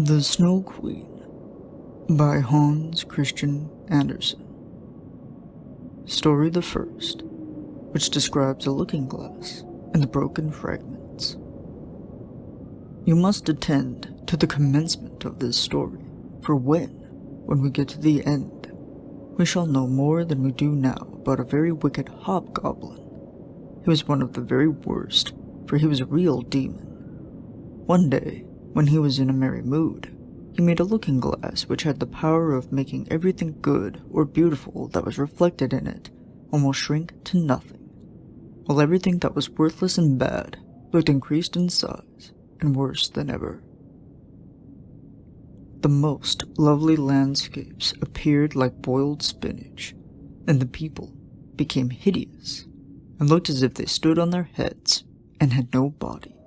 The Snow Queen by Hans Christian Andersen. Story the first, which describes a looking glass and the broken fragments. You must attend to the commencement of this story, for when we get to the end, we shall know more than we do now about a very wicked hobgoblin. He was one of the very worst, for he was a real demon. One day, when he was in a merry mood, he made a looking glass which had the power of making everything good or beautiful that was reflected in it almost shrink to nothing, while everything that was worthless and bad looked increased in size and worse than ever. The most lovely landscapes appeared like boiled spinach, and the people became hideous and looked as if they stood on their heads and had no bodies.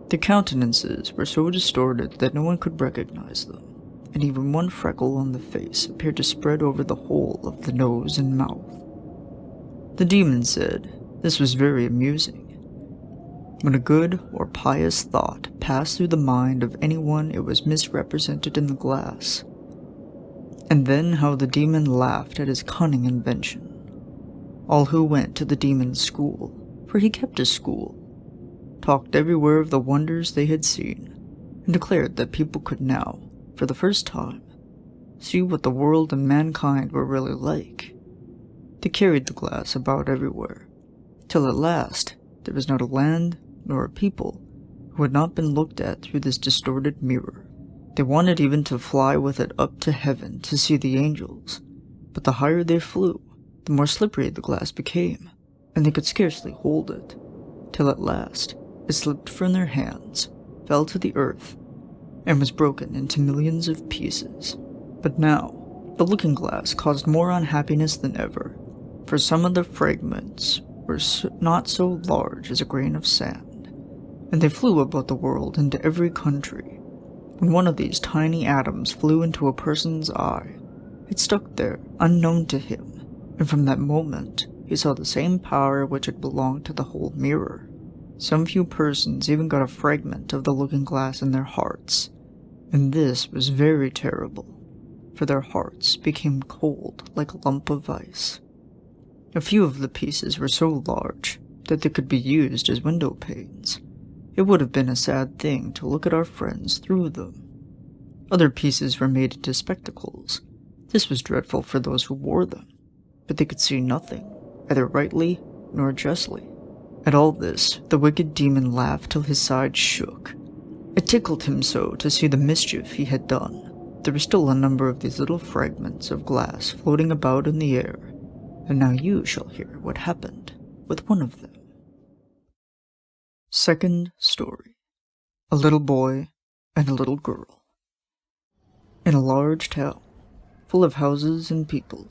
Their countenances were so distorted that no one could recognize them, and even one freckle on the face appeared to spread over the whole of the nose and mouth. The demon said this was very amusing. When a good or pious thought passed through the mind of anyone, it was misrepresented in the glass. And then how the demon laughed at his cunning invention. All who went to the demon's school, for he kept a school, talked everywhere of the wonders they had seen, and declared that people could now, for the first time, see what the world and mankind were really like. They carried the glass about everywhere, till at last there was not a land nor a people who had not been looked at through this distorted mirror. They wanted even to fly with it up to heaven to see the angels, but the higher they flew, the more slippery the glass became, and they could scarcely hold it, till at last it slipped from their hands, fell to the earth, and was broken into millions of pieces. But now, the looking glass caused more unhappiness than ever, for some of the fragments were not so large as a grain of sand, and they flew about the world into every country. When one of these tiny atoms flew into a person's eye, it stuck there, unknown to him, and from that moment he saw the same power which had belonged to the whole mirror. Some few persons even got a fragment of the looking glass in their hearts, and this was very terrible, for their hearts became cold like a lump of ice. A few of the pieces were so large that they could be used as window panes. It would have been a sad thing to look at our friends through them. Other pieces were made into spectacles. This was dreadful for those who wore them, but they could see nothing, either rightly nor justly. At all this, the wicked demon laughed till his sides shook. It tickled him so to see the mischief he had done. There were still a number of these little fragments of glass floating about in the air, and now you shall hear what happened with one of them. Second story. A little boy and a little girl. In a large town, full of houses and people,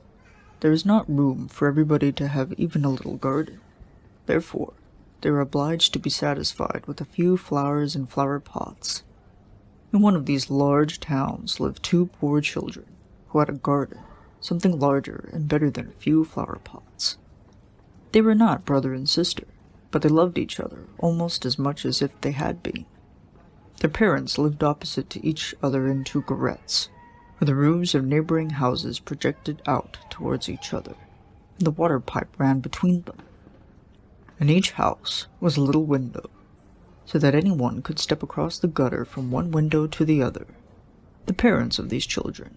there is not room for everybody to have even a little garden. Therefore, they were obliged to be satisfied with a few flowers in flower pots. In one of these large towns lived two poor children who had a garden, something larger and better than a few flower pots. They were not brother and sister, but they loved each other almost as much as if they had been. Their parents lived opposite to each other in two garrets, where the roofs of neighboring houses projected out towards each other, and the water pipe ran between them. In each house was a little window, so that anyone could step across the gutter from one window to the other. The parents of these children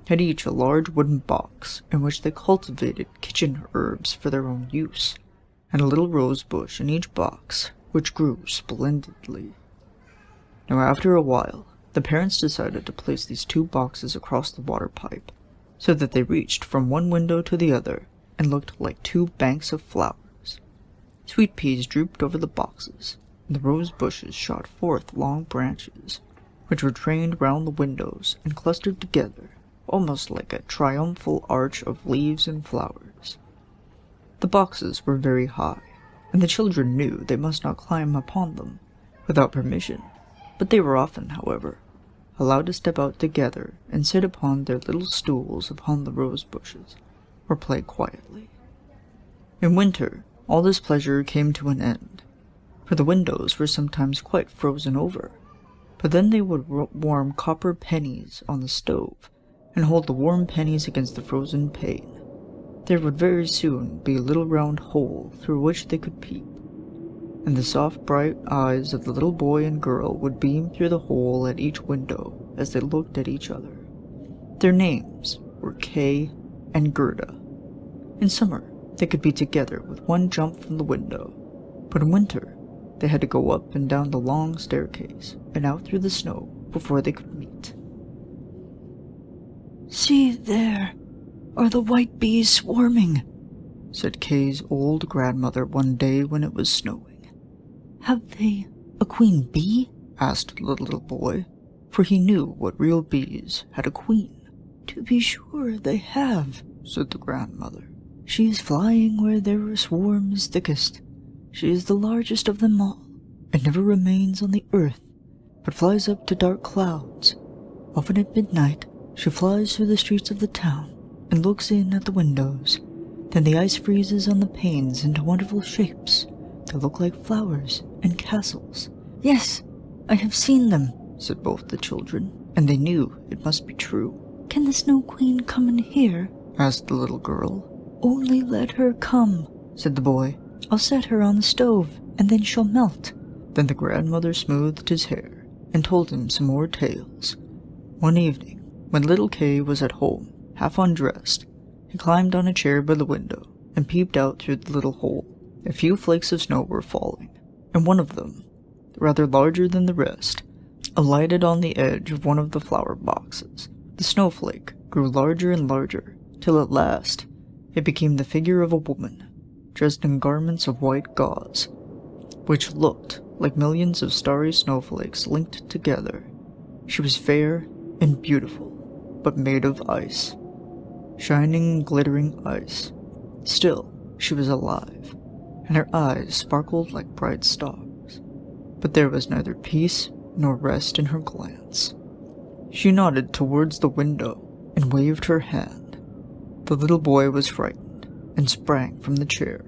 had each a large wooden box in which they cultivated kitchen herbs for their own use, and a little rose bush in each box, which grew splendidly. Now after a while, the parents decided to place these two boxes across the water pipe, so that they reached from one window to the other and looked like two banks of flowers. Sweet peas drooped over the boxes, and the rose bushes shot forth long branches, which were trained round the windows and clustered together, almost like a triumphal arch of leaves and flowers. The boxes were very high, and the children knew they must not climb upon them without permission, but they were often, however, allowed to step out together and sit upon their little stools upon the rose bushes, or play quietly. In winter, all this pleasure came to an end, for the windows were sometimes quite frozen over, But then they would warm copper pennies on the stove and hold the warm pennies against the frozen pane. There would very soon be a little round hole through which they could peep, and the soft bright eyes of the little boy and girl would beam through the hole at each window as they looked at each other. Their names were Kay and Gerda. In summer, they could be together with one jump from the window, but in winter, they had to go up and down the long staircase and out through the snow before they could meet. "See there, are the white bees swarming," said Kay's old grandmother one day when it was snowing. "Have they a queen bee?" asked the little boy, for he knew what real bees had a queen. "To be sure they have," said the grandmother. "She is flying where their swarm is thickest. She is the largest of them all, and never remains on the earth, but flies up to dark clouds. Often at midnight, she flies through the streets of the town and looks in at the windows. Then the ice freezes on the panes into wonderful shapes that look like flowers and castles." "Yes, I have seen them," said both the children, and they knew it must be true. "Can the Snow Queen come in here?" asked the little girl. "Only let her come," said the boy. "I'll set her on the stove, and then she'll melt." Then the grandmother smoothed his hair and told him some more tales. One evening, when little Kay was at home, half undressed, he climbed on a chair by the window and peeped out through the little hole. A few flakes of snow were falling, and one of them, rather larger than the rest, alighted on the edge of one of the flower boxes. The snowflake grew larger and larger, till at last it became the figure of a woman, dressed in garments of white gauze, which looked like millions of starry snowflakes linked together. She was fair and beautiful, but made of ice. Shining, glittering ice. Still, she was alive, and her eyes sparkled like bright stars. But there was neither peace nor rest in her glance. She nodded towards the window and waved her hand. The little boy was frightened and sprang from the chair.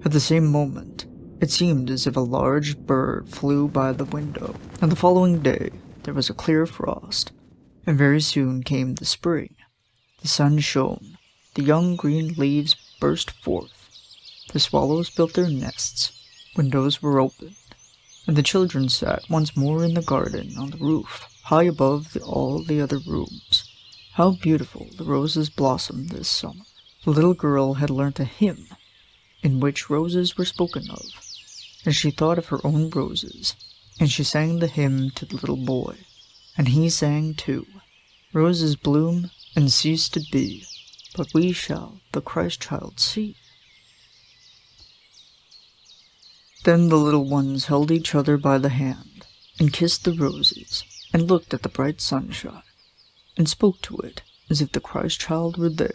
At the same moment, it seemed as if a large bird flew by the window. On the following day, there was a clear frost, and very soon came the spring. The sun shone, the young green leaves burst forth, the swallows built their nests, windows were opened, and the children sat once more in the garden on the roof, high above all the other rooms. How beautiful the roses blossomed this summer. The little girl had learnt a hymn, in which roses were spoken of, and she thought of her own roses, and she sang the hymn to the little boy, and he sang too. Roses bloom and cease to be, but we shall the Christ child see. Then the little ones held each other by the hand, and kissed the roses, and looked at the bright sunshine, and spoke to it as if the Christ child were there.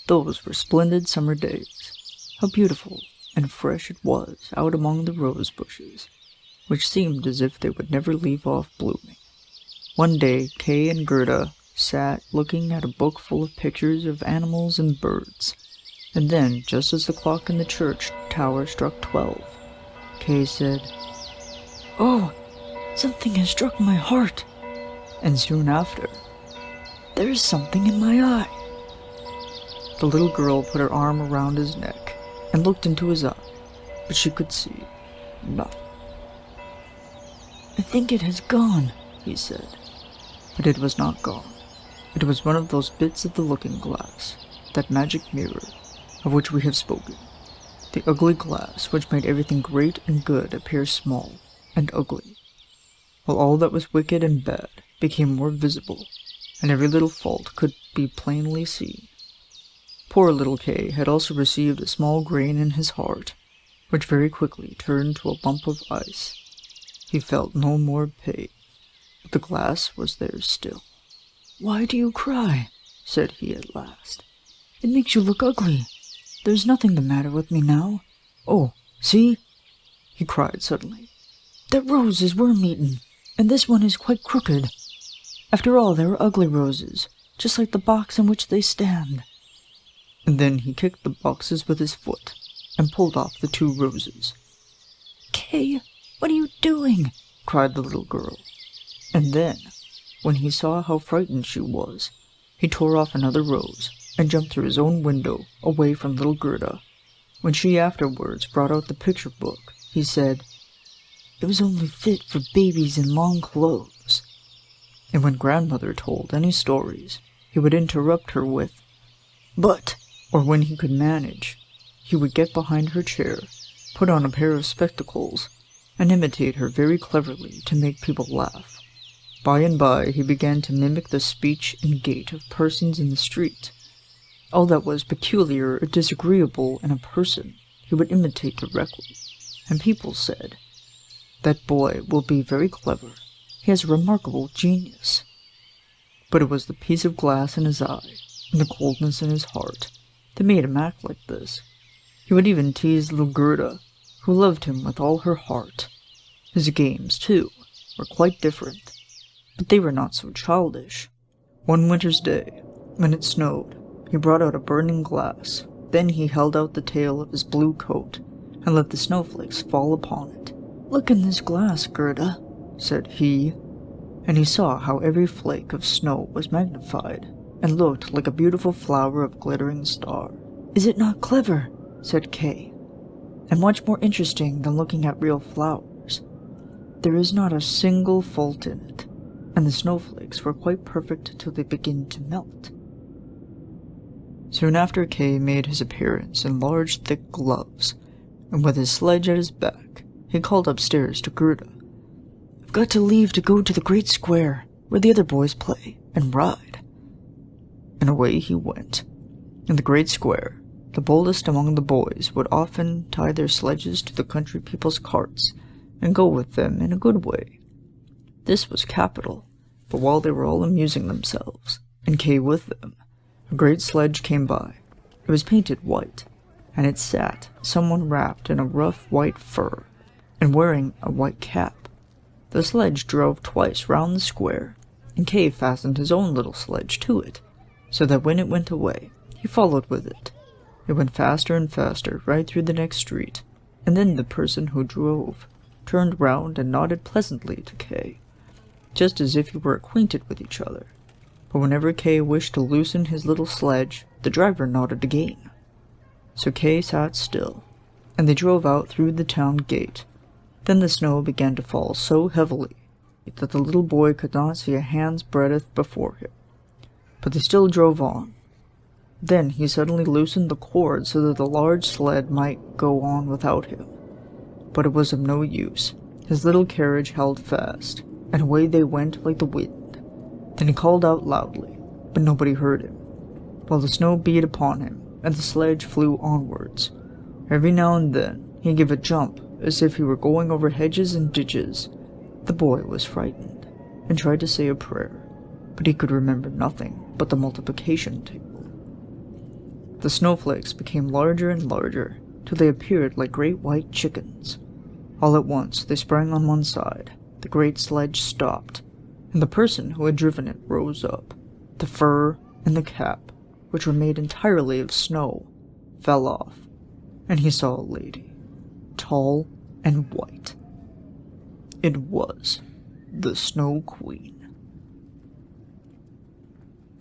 Those were splendid summer days. How beautiful and fresh it was out among the rose bushes, which seemed as if they would never leave off blooming. One day Kay and Gerda sat looking at a book full of pictures of animals and birds, and then, just as the clock in the church tower struck 12, Kay said, "Oh, something has struck my heart," and soon after, "There's something in my eye." The little girl put her arm around his neck and looked into his eye, but she could see nothing. "I think it has gone," he said. But it was not gone. It was one of those bits of the looking-glass, that magic mirror, of which we have spoken. The ugly glass which made everything great and good appear small and ugly, while all that was wicked and bad became more visible, and every little fault could be plainly seen. Poor little Kay had also received a small grain in his heart, which very quickly turned to a lump of ice. He felt no more pain, but the glass was there still. "Why do you cry?" said he at last. "It makes you look ugly. There's nothing the matter with me now. Oh, see!" he cried suddenly. "That rose is worm-eaten, and this one is quite crooked. After all, they are ugly roses, just like the box in which they stand." And then he kicked the boxes with his foot, and pulled off the 2 roses. "Kay, what are you doing?" cried the little girl. And then, when he saw how frightened she was, he tore off another rose and jumped through his own window away from little Gerda. When she afterwards brought out the picture book, he said, "It was only fit for babies in long clothes." And when grandmother told any stories, he would interrupt her with, "But," or when he could manage, he would get behind her chair, put on a pair of spectacles, and imitate her very cleverly to make people laugh. By and by he began to mimic the speech and gait of persons in the street. All that was peculiar or disagreeable in a person he would imitate directly, and people said, "That boy will be very clever. He has a remarkable genius." But it was the piece of glass in his eye and the coldness in his heart that made him act like this. He would even tease little Gerda, who loved him with all her heart. His games, too, were quite different, but they were not so childish. One winter's day, when it snowed, he brought out a burning glass. Then he held out the tail of his blue coat and let the snowflakes fall upon it. "Look in this glass, Gerda," said he, and he saw how every flake of snow was magnified and looked like a beautiful flower of glittering star. "Is it not clever?" said Kay, "and much more interesting than looking at real flowers. There is not a single fault in it, and the snowflakes were quite perfect till they begin to melt." Soon after, Kay made his appearance in large thick gloves, and with his sledge at his back, he called upstairs to Gerda, "I've got to leave to go to the great square, where the other boys play, and ride." And away he went. In the great square, the boldest among the boys would often tie their sledges to the country people's carts and go with them in a good way. This was capital, but while they were all amusing themselves, and Kay with them, a great sledge came by. It was painted white, and it sat someone wrapped in a rough white fur and wearing a white cap. The sledge drove twice round the square, and Kay fastened his own little sledge to it, so that when it went away, he followed with it. It went faster and faster right through the next street, and then the person who drove turned round and nodded pleasantly to Kay, just as if he were acquainted with each other. But whenever Kay wished to loosen his little sledge, the driver nodded again. So Kay sat still, and they drove out through the town gate. Then the snow began to fall so heavily that the little boy could not see a hand's breadth before him. But they still drove on. Then he suddenly loosened the cord so that the large sled might go on without him. But it was of no use. His little carriage held fast, and away they went like the wind. Then he called out loudly, but nobody heard him, while the snow beat upon him, and the sledge flew onwards. Every now and then he gave a jump, as if he were going over hedges and ditches. The boy was frightened, and tried to say a prayer, but he could remember nothing but the multiplication table. The snowflakes became larger and larger, till they appeared like great white chickens. All at once they sprang on one side, the great sledge stopped, and the person who had driven it rose up. The fur and the cap, which were made entirely of snow, fell off, and he saw a lady, tall and white. It was the Snow Queen.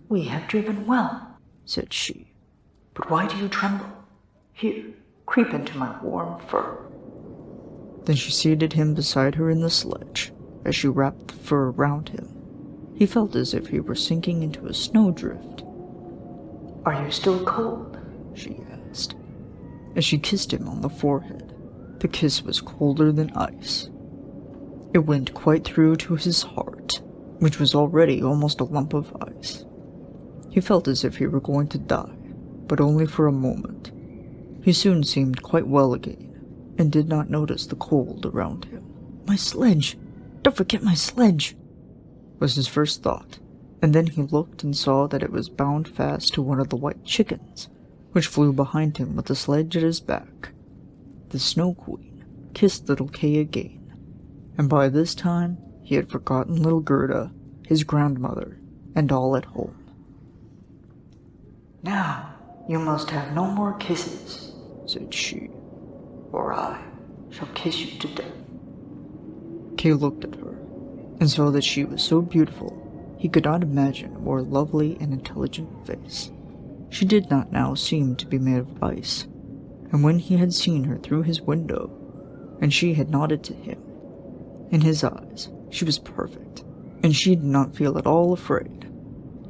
"We have driven well," said she. "but why do you tremble? Here, creep into my warm fur." Then she seated him beside her in the sledge, as she wrapped the fur round him. He felt as if he were sinking into a snowdrift. "Are you still cold?" she asked, as she kissed him on the forehead. The kiss was colder than ice. It went quite through to his heart, which was already almost a lump of ice. He felt as if he were going to die, but only for a moment. He soon seemed quite well again, and did not notice the cold around him. "My sledge! Don't forget my sledge!" was his first thought, and then he looked and saw that it was bound fast to one of the white chickens, which flew behind him with the sledge at his back. The Snow Queen kissed little Kay again, and by this time he had forgotten little Gerda, his grandmother, and all at home. "Now you must have no more kisses," said she, "or I shall kiss you to death." Kay looked at her, and saw that she was so beautiful he could not imagine a more lovely and intelligent face. She did not now seem to be made of ice, and when he had seen her through his window, and she had nodded to him, in his eyes she was perfect, and she did not feel at all afraid.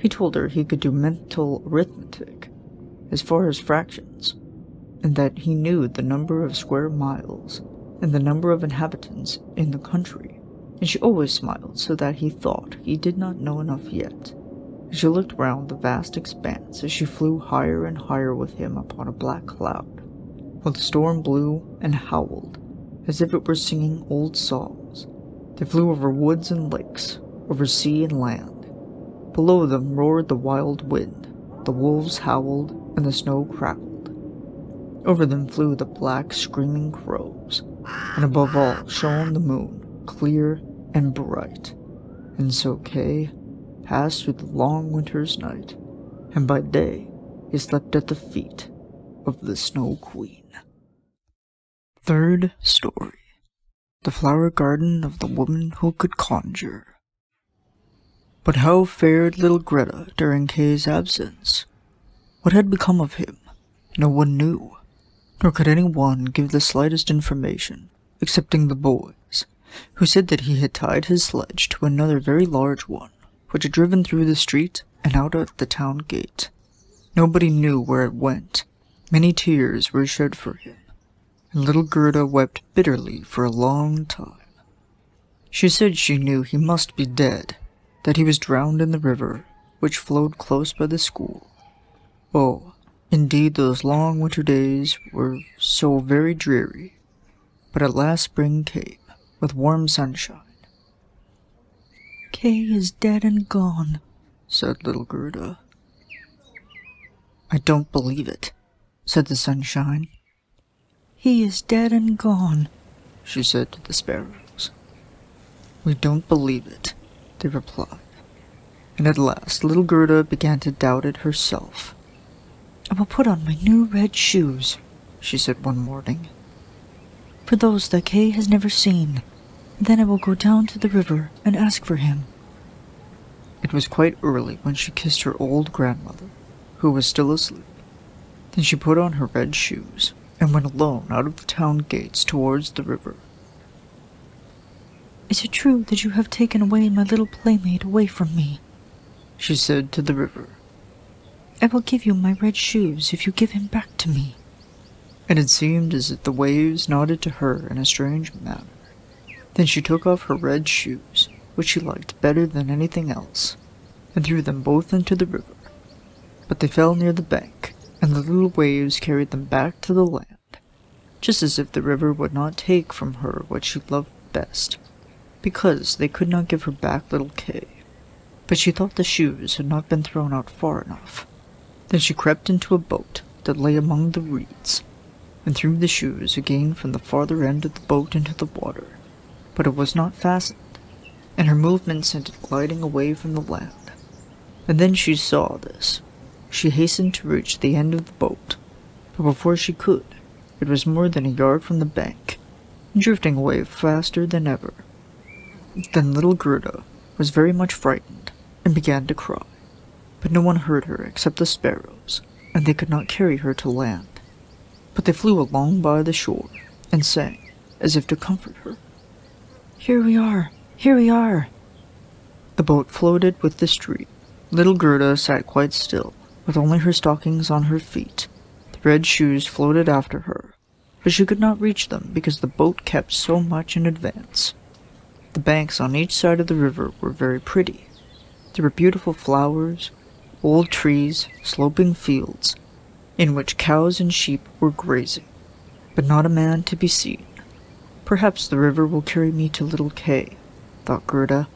He told her he could do mental arithmetic, as far as fractions, and that he knew the number of square miles and the number of inhabitants in the country, and she always smiled so that he thought he did not know enough yet. She looked round the vast expanse as she flew higher and higher with him upon a black cloud, while the storm blew and howled as if it were singing old songs. They flew over woods and lakes, over sea and land. Below them roared the wild wind, the wolves howled, and the snow crackled. Over them flew the black, screaming crows, and above all shone the moon, clear and bright. And so Kay passed through the long winter's night, and by day he slept at the feet of the Snow Queen. Third story. The Flower Garden of the Woman Who Could Conjure. But how fared little Greta during Kay's absence? What had become of him? No one knew, nor could anyone give the slightest information, excepting the boys, who said that he had tied his sledge to another very large one, which had driven through the street and out at the town gate. Nobody knew where it went. Many tears were shed for him, and little Gerda wept bitterly for a long time. She said she knew he must be dead, that he was drowned in the river, which flowed close by the school. Oh, indeed those long winter days were so very dreary, but at last spring came, with warm sunshine. "Kay is dead and gone," said little Gerda. "I don't believe it," said the sunshine. "He is dead and gone," she said to the sparrows. "We don't believe it," they replied. And at last little Gerda began to doubt it herself. "I will put on my new red shoes," she said one morning, "for those that Kay has never seen. Then I will go down to the river and ask for him." It was quite early when she kissed her old grandmother, who was still asleep. Then she put on her red shoes and went alone out of the town gates towards the river. "Is it true that you have taken away my little playmate away from me?" she said to the river. "I will give you my red shoes if you give him back to me." And it seemed as if the waves nodded to her in a strange manner. Then she took off her red shoes, which she liked better than anything else, and threw them both into the river. But they fell near the bank, and the little waves carried them back to the land, just as if the river would not take from her what she loved best, because they could not give her back little Kay. But she thought the shoes had not been thrown out far enough. Then she crept into a boat that lay among the reeds, and threw the shoes again from the farther end of the boat into the water. But it was not fastened, and her movement sent it gliding away from the land. And then she saw this. She hastened to reach the end of the boat, but before she could, it was more than a yard from the bank, drifting away faster than ever. Then little Gerda was very much frightened, and began to cry. But no one heard her except the sparrows, and they could not carry her to land. But they flew along by the shore, and sang, as if to comfort her. "Here we are! Here we are!" The boat floated with the stream. Little Gerda sat quite still, with only her stockings on her feet. The red shoes floated after her, but she could not reach them because the boat kept so much in advance. The banks on each side of the river were very pretty. There were beautiful flowers, old trees, sloping fields, in which cows and sheep were grazing, but not a man to be seen. Perhaps the river will carry me to little Kay, thought Gerda.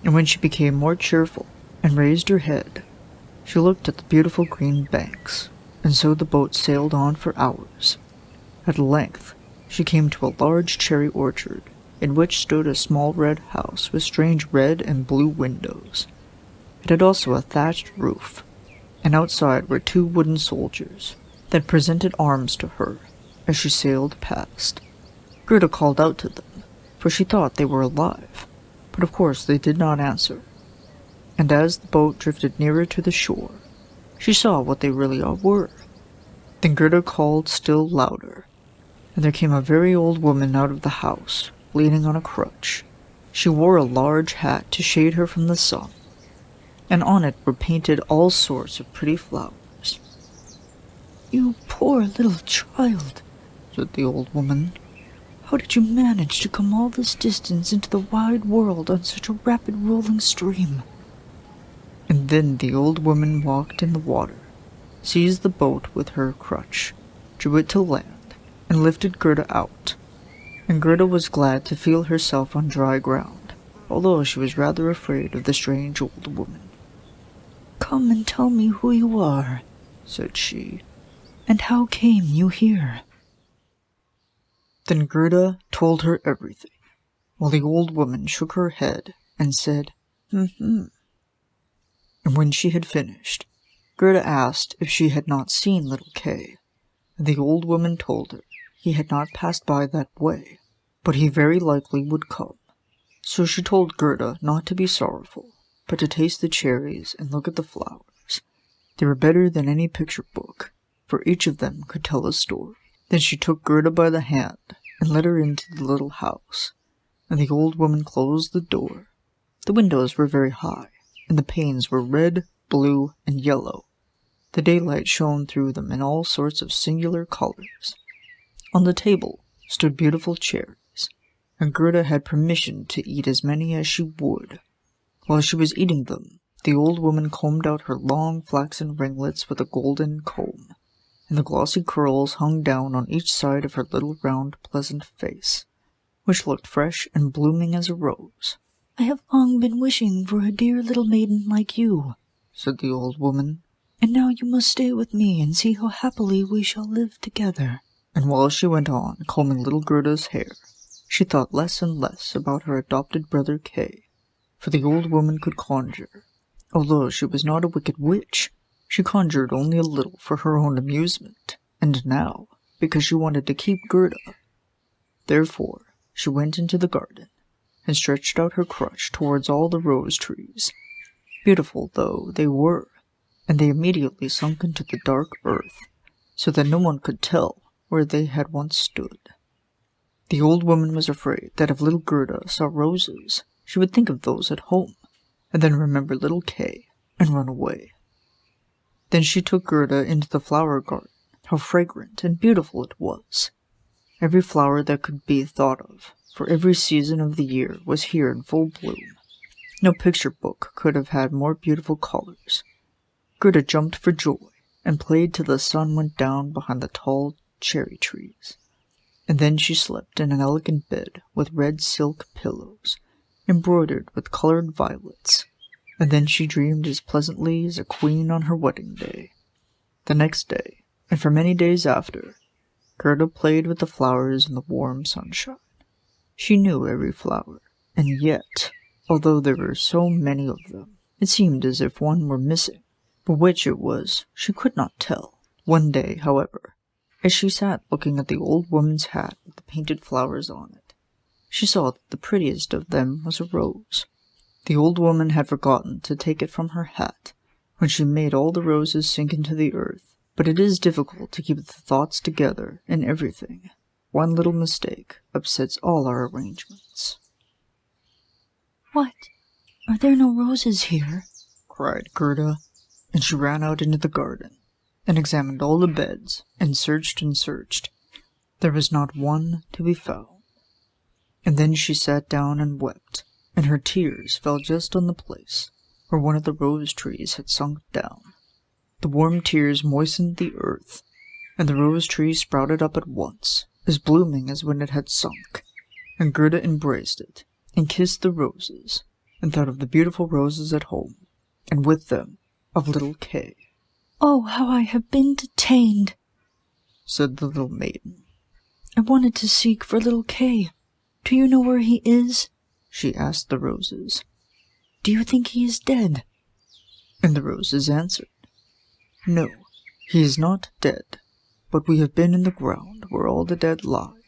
And when she became more cheerful and raised her head, she looked at the beautiful green banks, and so the boat sailed on for hours. At length she came to a large cherry orchard, in which stood a small red house with strange red and blue windows. It had also a thatched roof, and outside were 2 wooden soldiers that presented arms to her as she sailed past. Gerda called out to them, for she thought they were alive, But of course they did not answer. And as the boat drifted nearer to the shore, she saw what they really were. Then Gerda called still louder, and there came a very old woman out of the house, leaning on a crutch. She wore a large hat to shade her from the sun, and on it were painted all sorts of pretty flowers. "You poor little child," said the old woman. "how did you manage to come all this distance into the wide world on such a rapid rolling stream?" And then the old woman walked in the water, seized the boat with her crutch, drew it to land, and lifted Gerda out. And Gerda was glad to feel herself on dry ground, although she was rather afraid of the strange old woman. "Come and tell me who you are," said she, "and how came you here?" Then Gerda told her everything, while the old woman shook her head and said, "Hmm." And when she had finished, Gerda asked if she had not seen little Kay, and the old woman told her he had not passed by that way, but he very likely would come. So she told Gerda not to be sorrowful, but to taste the cherries and look at the flowers. They were better than any picture book, for each of them could tell a story. Then she took Gerda by the hand and led her into the little house, and the old woman closed the door. The windows were very high, and the panes were red, blue, and yellow. The daylight shone through them in all sorts of singular colors. On the table stood beautiful cherries, and Gerda had permission to eat as many as she would. While she was eating them, the old woman combed out her long flaxen ringlets with a golden comb, and the glossy curls hung down on each side of her little round pleasant face, which looked fresh and blooming as a rose. "I have long been wishing for a dear little maiden like you," said the old woman, "and now you must stay with me and see how happily we shall live together." And while she went on combing little Gerda's hair, she thought less and less about her adopted brother Kay, for the old woman could conjure. Although she was not a wicked witch, she conjured only a little for her own amusement, and now, because she wanted to keep Gerda. Therefore, she went into the garden, and stretched out her crutch towards all the rose trees. Beautiful though they were, and they immediately sunk into the dark earth, so that no one could tell where they had once stood. The old woman was afraid that if little Gerda saw roses, she would think of those at home, and then remember little Kay, and run away. Then she took Gerda into the flower garden. How fragrant and beautiful it was! Every flower that could be thought of, for every season of the year, was here in full bloom. No picture book could have had more beautiful colors. Gerda jumped for joy, and played till the sun went down behind the tall cherry trees. And then she slept in an elegant bed with red silk pillows, embroidered with colored violets, and then she dreamed as pleasantly as a queen on her wedding day. The next day, and for many days after, Gerda played with the flowers in the warm sunshine. She knew every flower, and yet, although there were so many of them, it seemed as if one were missing. But which it was, she could not tell. One day, however, as she sat looking at the old woman's hat with the painted flowers on it, she saw that the prettiest of them was a rose. The old woman had forgotten to take it from her hat when she made all the roses sink into the earth, but it is difficult to keep the thoughts together in everything. One little mistake upsets all our arrangements. "What? Are there no roses here?" cried Gerda, and she ran out into the garden, and examined all the beds, and searched and searched. There was not one to be found. And then she sat down and wept, and her tears fell just on the place where one of the rose trees had sunk down. The warm tears moistened the earth, and the rose tree sprouted up at once, as blooming as when it had sunk, and Gerda embraced it, and kissed the roses, and thought of the beautiful roses at home, and with them of little Kay. "Oh, how I have been detained," said the little maiden. "I wanted to seek for little Kay. Do you know where he is?" she asked the roses. "Do you think he is dead?" And the roses answered, "No, he is not dead, but we have been in the ground where all the dead lie.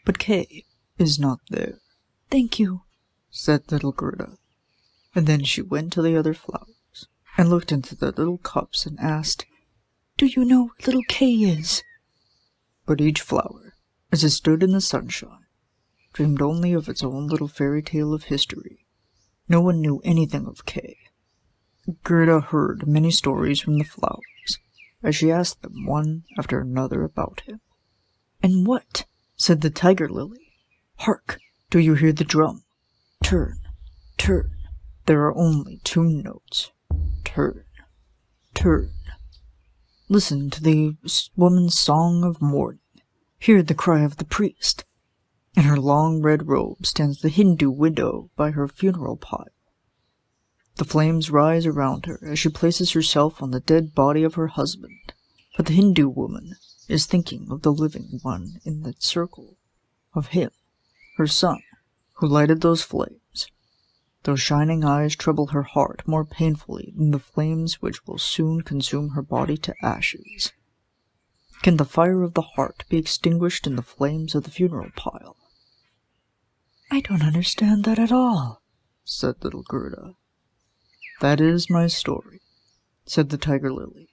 But Kay is not there." "Thank you. said little Gerda. And then she went to the other flowers and looked into their little cups and asked, "Do you know where little Kay is?" But each flower, as it stood in the sunshine, dreamed only of its own little fairy tale of history. No one knew anything of Kay. Gerda heard many stories from the flowers, as she asked them one after another about him. "And what?" said the tiger lily. "Hark! Do you hear the drum? Turn, turn. There are only 2 notes. Turn, turn. Listen to the woman's song of mourning. Hear the cry of the priest. In her long red robe stands the Hindu widow by her funeral pile. The flames rise around her as she places herself on the dead body of her husband, but the Hindu woman is thinking of the living one in that circle, of him, her son, who lighted those flames. Those shining eyes trouble her heart more painfully than the flames which will soon consume her body to ashes. Can the fire of the heart be extinguished in the flames of the funeral pile?" "I don't understand that at all," said little Gerda. "That is my story," said the tiger lily.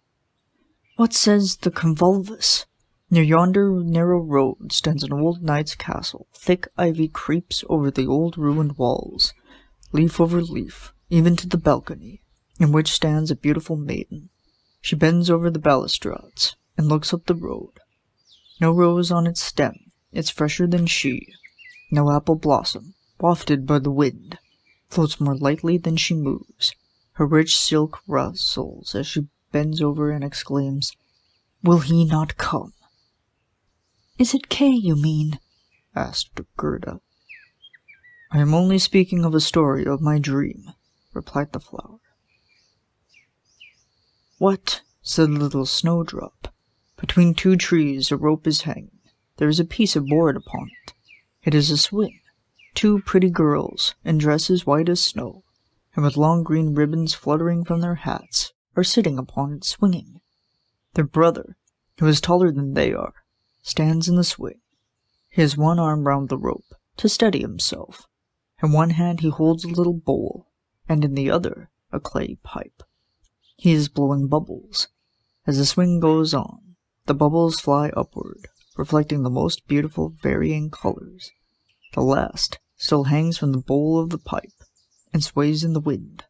"What says the convolvulus? Near yonder narrow road stands an old knight's castle. Thick ivy creeps over the old ruined walls, leaf over leaf, even to the balcony, in which stands a beautiful maiden. She bends over the balustrades and looks up the road. No rose on its stem is fresher than she. No apple blossom, wafted by the wind, floats more lightly than she moves. Her rich silk rustles as she bends over and exclaims, 'Will he not come?'" "Is it Kay, you mean?" asked Gerda. "I am only speaking of a story of my dream," replied the flower. "What?" said the little snowdrop. "Between 2 trees a rope is hanging. There is a piece of board upon it. It is a swing. 2 pretty girls, in dresses white as snow, and with long green ribbons fluttering from their hats, are sitting upon it swinging. Their brother, who is taller than they are, stands in the swing. He has one arm round the rope to steady himself. In one hand he holds a little bowl, and in the other a clay pipe. He is blowing bubbles. As the swing goes on, the bubbles fly upward, reflecting the most beautiful varying colors. The last still hangs from the bowl of the pipe, and sways in the wind.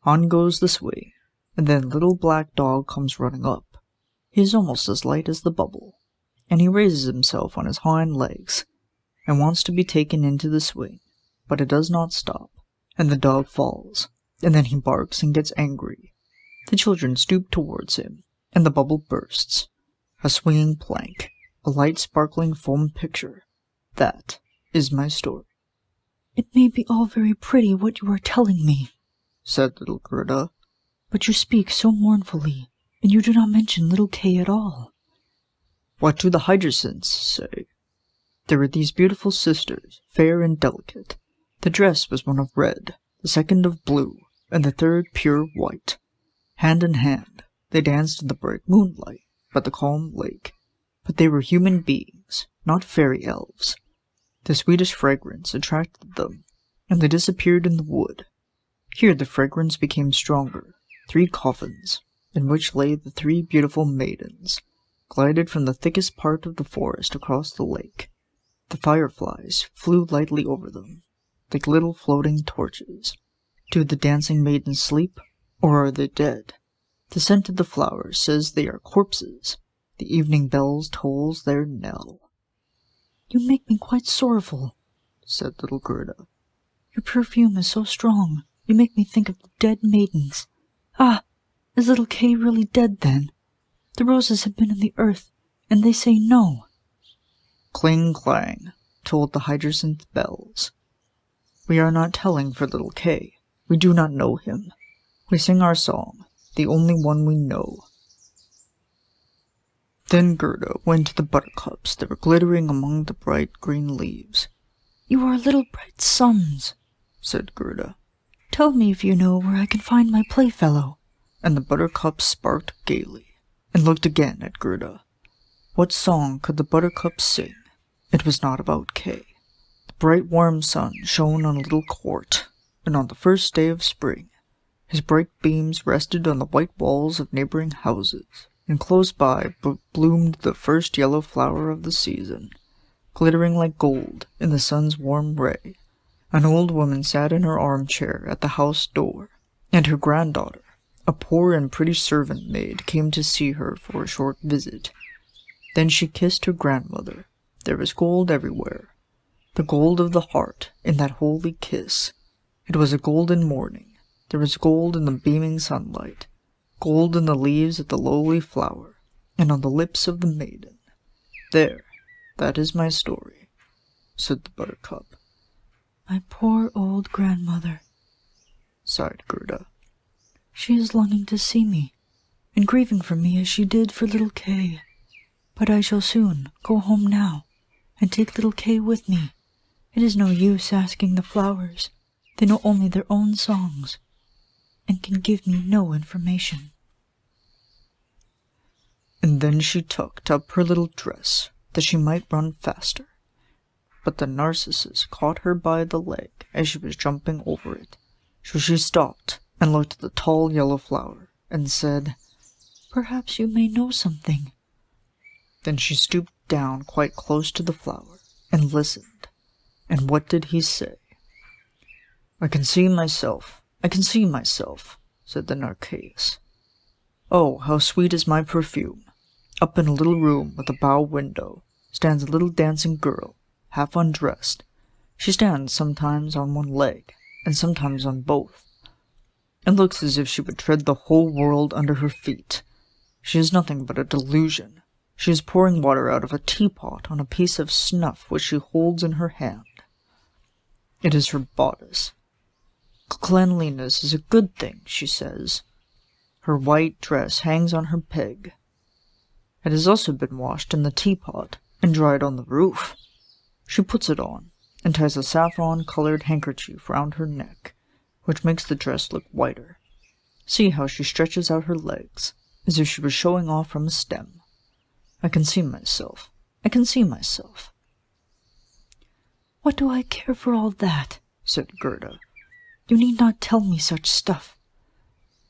On goes the swing, and then a little black dog comes running up. He is almost as light as the bubble, and he raises himself on his hind legs, and wants to be taken into the swing. But it does not stop, and the dog falls, and then he barks and gets angry. The children stoop towards him, and the bubble bursts. A swinging plank, a light sparkling foam picture. That is my story." "It may be all very pretty what you are telling me," said little Gerda, "but you speak so mournfully, and you do not mention little Kay at all." "What do the hyacinths say? There were these beautiful sisters, fair and delicate. The dress was one of red, the second of blue, and the third pure white. Hand in hand, they danced in the bright moonlight by the calm lake. But they were human beings, not fairy elves. The sweetest fragrance attracted them, and they disappeared in the wood. Here the fragrance became stronger. 3 coffins, in which lay the 3 beautiful maidens, glided from the thickest part of the forest across the lake. The fireflies flew lightly over them, like little floating torches. Do the dancing maidens sleep, or are they dead? The scent of the flowers says they are corpses. The evening bells tolls their knell." "You make me quite sorrowful," said little Gerda. "Your perfume is so strong. You make me think of the dead maidens. Ah, is little Kay really dead then? The roses have been in the earth, and they say no." Cling clang tolled the hyacinth bells. "We are not telling for little Kay. We do not know him. We sing our song, the only one we know." Then Gerda went to the buttercups that were glittering among the bright green leaves. "You are little bright suns," said Gerda. "Tell me if you know where I can find my playfellow." And the buttercups sparkled gaily, and looked again at Gerda. What song could the buttercups sing? It was not about Kay. The bright warm sun shone on a little court, and on the first day of spring, his bright beams rested on the white walls of neighboring houses, and close by bloomed the first yellow flower of the season, glittering like gold in the sun's warm ray. An old woman sat in her armchair at the house door, and her granddaughter, a poor and pretty servant maid, came to see her for a short visit. Then she kissed her grandmother. There was gold everywhere, the gold of the heart in that holy kiss. It was a golden morning. There was gold in the beaming sunlight, gold in the leaves of the lowly flower, and on the lips of the maiden. There, that is my story, said the buttercup. My poor old grandmother, sighed Gerda. She is longing to see me, and grieving for me as she did for little Kay. But I shall soon go home now, and take little Kay with me. It is no use asking the flowers. They know only their own songs, and can give me no information. And then she tucked up her little dress, that she might run faster. But the narcissus caught her by the leg as she was jumping over it, so she stopped and looked at the tall yellow flower, and said, Perhaps you may know something. Then she stooped down quite close to the flower, and listened. And what did he say? I can see myself, said the narcissus. Oh, how sweet is my perfume! Up in a little room with a bow window stands a little dancing girl, half undressed. She stands sometimes on one leg, and sometimes on both, and looks as if she would tread the whole world under her feet. She is nothing but a delusion. She is pouring water out of a teapot on a piece of snuff which she holds in her hand. It is her bodice. Cleanliness is a good thing, she says. Her white dress hangs on her peg. It has also been washed in the teapot and dried on the roof. She puts it on, and ties a saffron-colored handkerchief round her neck, which makes the dress look whiter. See how she stretches out her legs, as if she were showing off from a stem. I can see myself. What do I care for all that? Said Gerda. You need not tell me such stuff.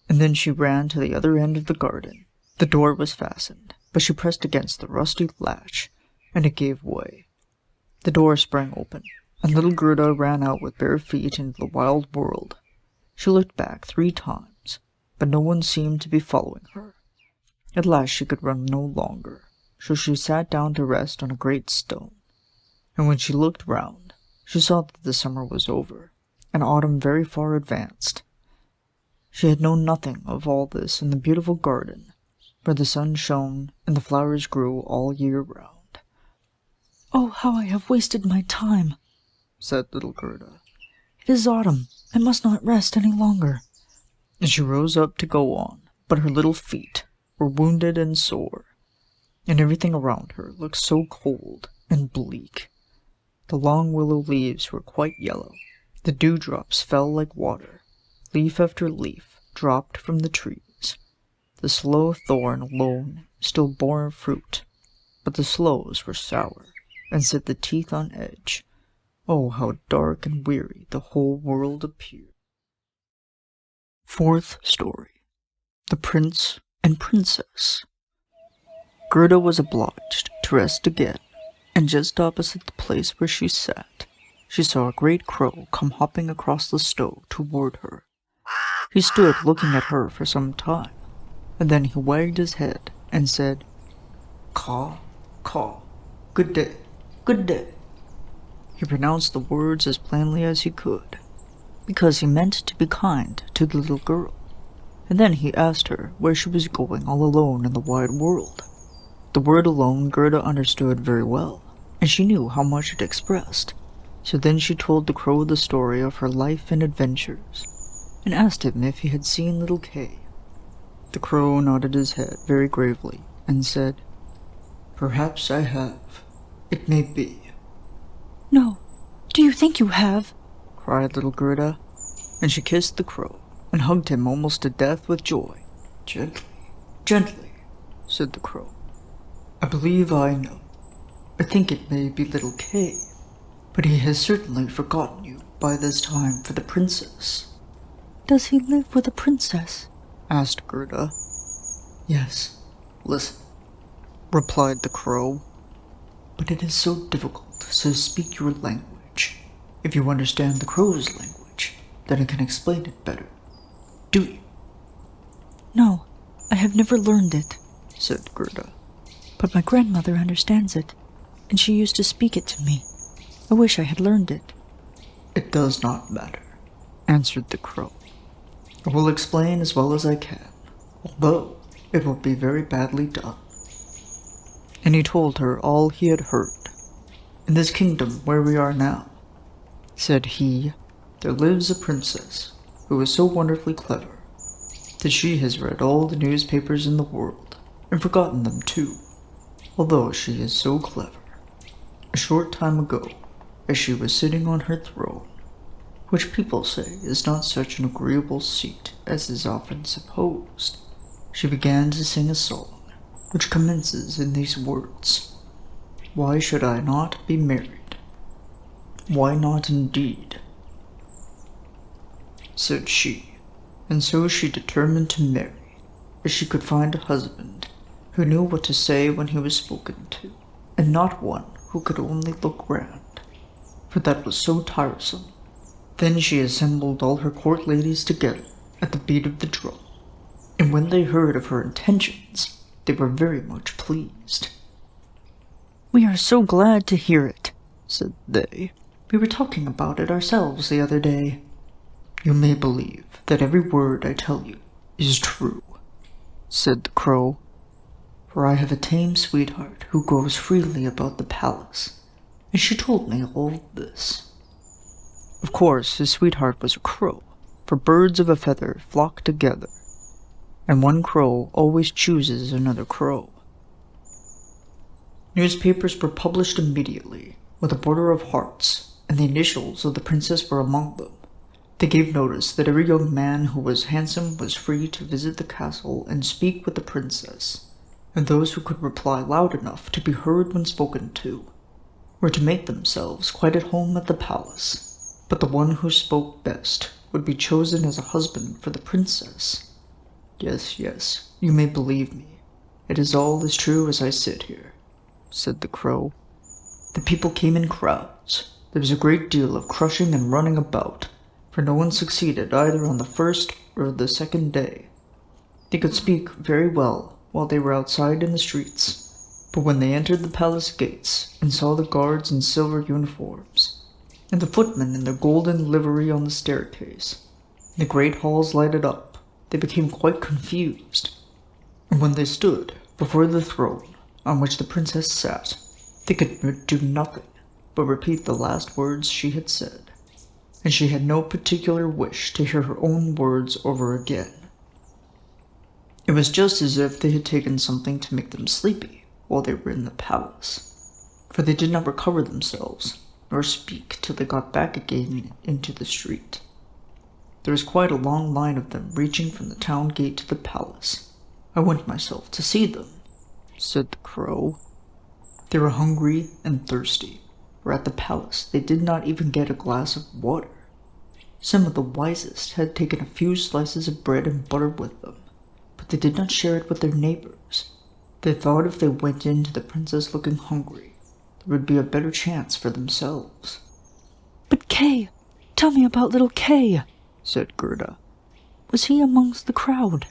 And then she ran to the other end of the garden. The door was fastened, but she pressed against the rusty latch, and it gave way. The door sprang open, and little Gerda ran out with bare feet into the wild world. She looked back 3 times, but no one seemed to be following her. At last she could run no longer, so she sat down to rest on a great stone. And when she looked round, she saw that the summer was over, and autumn very far advanced. She had known nothing of all this in the beautiful garden, where the sun shone and the flowers grew all year round. Oh, how I have wasted my time, said little Gerda. It is autumn. I must not rest any longer. And she rose up to go on, but her little feet were wounded and sore, and everything around her looked so cold and bleak. The long willow leaves were quite yellow. The dewdrops fell like water. Leaf after leaf dropped from the trees. The sloe thorn alone still bore fruit, but the sloes were sour and set the teeth on edge. Oh, how dark and weary the whole world appeared. 4th story. The Prince and Princess. Gerda was obliged to rest again, and just opposite the place where she sat, she saw a great crow come hopping across the stove toward her. He stood looking at her for some time, and then he wagged his head and said, Caw, caw, good day, good day. He pronounced the words as plainly as he could, because he meant to be kind to the little girl, and then he asked her where she was going all alone in the wide world. The word alone Gerda understood very well, and she knew how much it expressed. So then she told the crow the story of her life and adventures, and asked him if he had seen little Kay. The crow nodded his head very gravely, and said, Perhaps I have. It may be. No, do you think you have? Cried little Gerda, and she kissed the crow, and hugged him almost to death with joy. Gently, said the crow. I believe I know. I think it may be little Kay. but he has certainly forgotten you by this time for the princess." "Does he live with a princess?" asked Gerda. "Yes, listen," replied the crow. "But it is so difficult to speak your language. If you understand the crow's language, then I can explain it better. Do you?" "No, I have never learned it," said Gerda. "but my grandmother understands it, and she used to speak it to me. I wish I had learned it." "It does not matter," answered the crow. "I will explain as well as I can, although it will be very badly done." And he told her all he had heard. "In this kingdom where we are now," said he, "there lives a princess who is so wonderfully clever that she has read all the newspapers in the world and forgotten them too, although she is so clever. A short time ago, as she was sitting on her throne, which people say is not such an agreeable seat as is often supposed, she began to sing a song which commences in these words: 'Why should I not be married? Why not indeed?' said she, and so she determined to marry, as she could find a husband who knew what to say when he was spoken to, and not one who could only look grand, for that was so tiresome. Then she assembled all her court ladies together at the beat of the drum, and when they heard of her intentions, they were very much pleased. 'We are so glad to hear it,' said they. 'We were talking about it ourselves the other day.' 'You may believe that every word I tell you is true,' said the crow, 'for I have a tame sweetheart who goes freely about the palace, and she told me all this.' Of course, his sweetheart was a crow, for birds of a feather flock together, and one crow always chooses another crow. Newspapers were published immediately, with a border of hearts, and the initials of the princess were among them. They gave notice that every young man who was handsome was free to visit the castle and speak with the princess, and those who could reply loud enough to be heard when spoken to were to make themselves quite at home at the palace. But the one who spoke best would be chosen as a husband for the princess. Yes, yes, you may believe me. It is all as true as I sit here," said the crow. "The people came in crowds. There was a great deal of crushing and running about, for no one succeeded either on the first or the second day. They could speak very well while they were outside in the streets, but when they entered the palace gates and saw the guards in silver uniforms, and the footmen in their golden livery on the staircase, and the great halls lighted up, they became quite confused. And when they stood before the throne on which the princess sat, they could do nothing but repeat the last words she had said, and she had no particular wish to hear her own words over again. It was just as if they had taken something to make them sleepy while they were in the palace, for they did not recover themselves nor speak till they got back again into the street. There was quite a long line of them reaching from the town gate to the palace. I went myself to see them," said the crow. "They were hungry and thirsty, for at the palace they did not even get a glass of water. Some of the wisest had taken a few slices of bread and butter with them, but they did not share it with their neighbors. They thought if they went in to the princess looking hungry, there would be a better chance for themselves." "But Kay, tell me about little Kay," said Gerda. "Was he amongst the crowd?"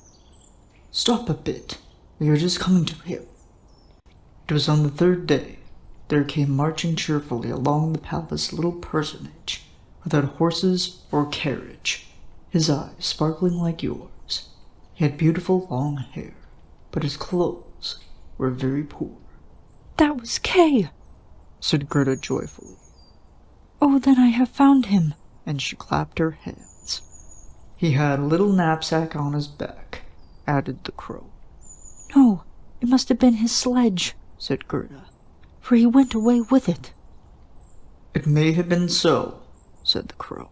"Stop a bit. We are just coming to him. It was on the third day. There came marching cheerfully along the palace a little personage, without horses or carriage, his eyes sparkling like yours. He had beautiful long hair, but his clothes were very poor." "That was Kay," said Gerda joyfully. "Oh, then I have found him," and she clapped her hands. "He had a little knapsack on his back," added the crow. "No, it must have been his sledge," said Gerda. "for he went away with it." "It may have been so," said the crow,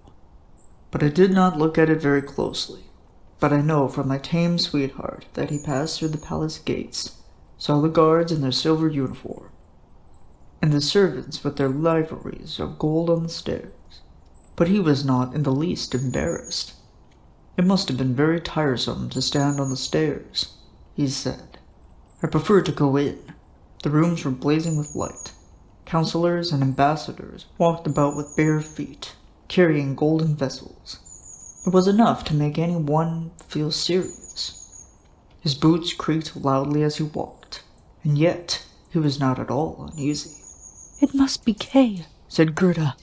"but I did not look at it very closely. But I know from my tame sweetheart that he passed through the palace gates, saw the guards in their silver uniform, and the servants with their liveries of gold on the stairs. But he was not in the least embarrassed. It must have been very tiresome to stand on the stairs, he said. I prefer to go in. The rooms were blazing with light. Counselors and ambassadors walked about with bare feet, carrying golden vessels. It was enough to make anyone feel serious. His boots creaked loudly as he walked, and yet he was not at all uneasy. "It must be Kay," said Gerda.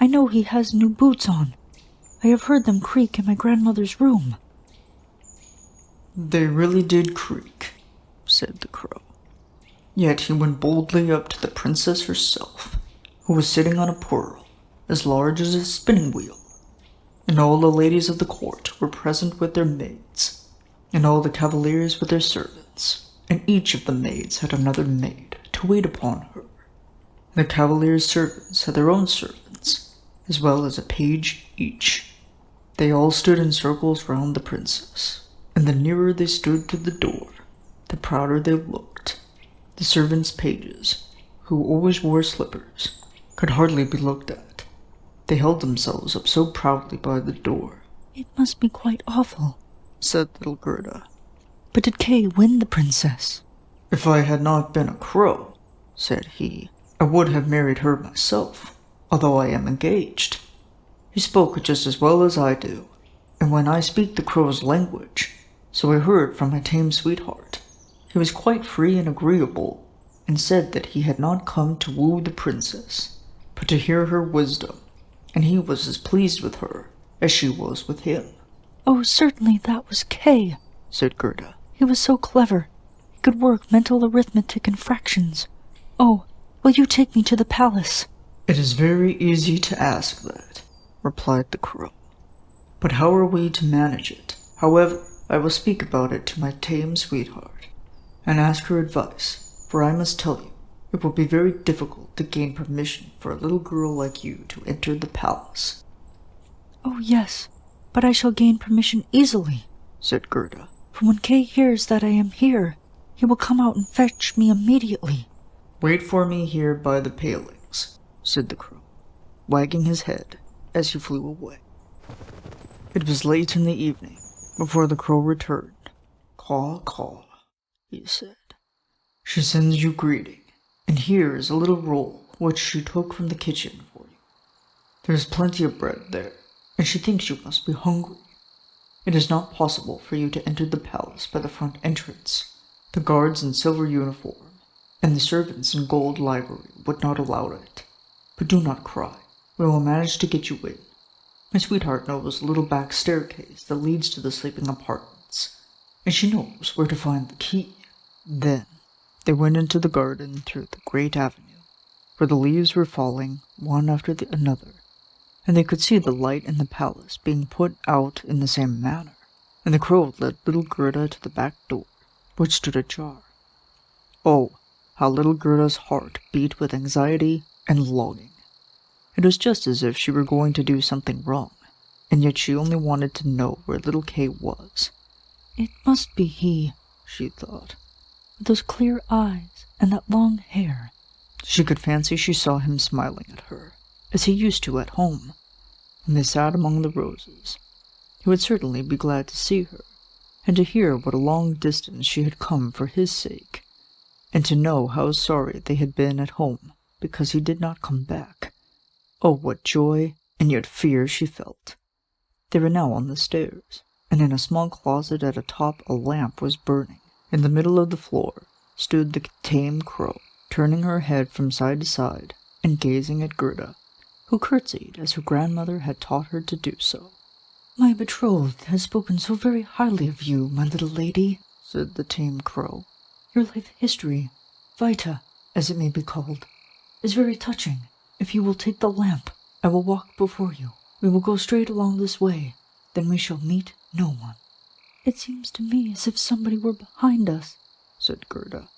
"I know he has new boots on. I have heard them creak in my grandmother's room." They really did creak, said the crow. Yet he went boldly up to the princess herself, who was sitting on a pearl as large as a spinning wheel, and all the ladies of the court were present with their maids, and all the cavaliers with their servants, and each of the maids had another maid to wait upon her. The cavaliers' servants had their own servants, as well as a page each. They all stood in circles round the princess, and the nearer they stood to the door, the prouder they looked. The servants' pages, who always wore slippers, could hardly be looked at. They held themselves up so proudly by the door. "It must be quite awful," said little Gerda. "But did Kay win the princess?" If I had not been a crow, said he, I would have married her myself, although I am engaged. He spoke just as well as I do, and when I speak the crow's language, so I heard from my tame sweetheart. He was quite free and agreeable, and said that he had not come to woo the princess, but to hear her wisdom, and he was as pleased with her as she was with him. "Oh, certainly that was Kay," said Gerda. "He was so clever. He could work mental arithmetic and fractions. Oh, will you take me to the palace?" It is very easy to ask that, replied the crow. But how are we to manage it? However, I will speak about it to my tame sweetheart, and ask her advice, for I must tell you, it will be very difficult to gain permission for a little girl like you to enter the palace. "Oh, yes, but I shall gain permission easily," said Gerda. "For when Kay hears that I am here, he will come out and fetch me immediately." Wait for me here by the palings, said the crow, wagging his head as he flew away. It was late in the evening before the crow returned. Caw, caw, he said. She sends you greeting, and here is a little roll which she took from the kitchen for you. There is plenty of bread there, and she thinks you must be hungry. It is not possible for you to enter the palace by the front entrance. The guards in silver uniform and the servants in gold livery would not allow it. But do not cry. We will manage to get you in. My sweetheart knows a little back staircase that leads to the sleeping apartments, and she knows where to find the key. Then they went into the garden through the great avenue, where the leaves were falling one after another, and they could see the light in the palace being put out in the same manner. And the crow led little Gerda to the back door, which stood ajar. Oh, how little Gerda's heart beat with anxiety and longing. It was just as if she were going to do something wrong, and yet she only wanted to know where little Kay was. "It must be he," she thought, "with those clear eyes and that long hair." She could fancy she saw him smiling at her, as he used to at home, when they sat among the roses. He would certainly be glad to see her, and to hear what a long distance she had come for his sake, and to know how sorry they had been at home because he did not come back. Oh, what joy and yet fear she felt. They were now on the stairs, and in a small closet at the top a lamp was burning. In the middle of the floor stood the tame crow, turning her head from side to side and gazing at Gerda, who curtsied as her grandmother had taught her to do so. "My betrothed has spoken so very highly of you, my little lady," said the tame crow. "Your life history, Vita, as it may be called, is very touching. If you will take the lamp, I will walk before you. We will go straight along this way, then we shall meet no one." "It seems to me as if somebody were behind us," said Gerda,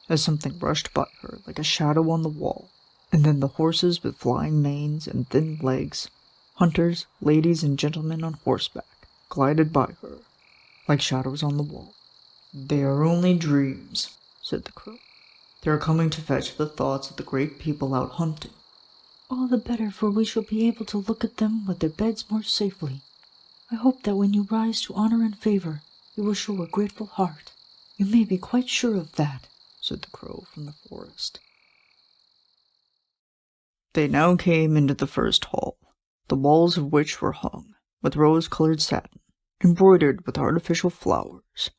as something rushed by her like a shadow on the wall, and then the horses with flying manes and thin legs, hunters, ladies, and gentlemen on horseback, glided by her, like shadows on the wall. "They are only dreams," said the crow. They are coming to fetch the thoughts of the great people out hunting. All the better, for we shall be able to look at them with their beds more safely. I hope that when you rise to honor and favor, you will show a grateful heart. You may be quite sure of that, said the crow from the forest. They now came into the first hall, the walls of which were hung with rose-colored satin, embroidered with artificial flowers.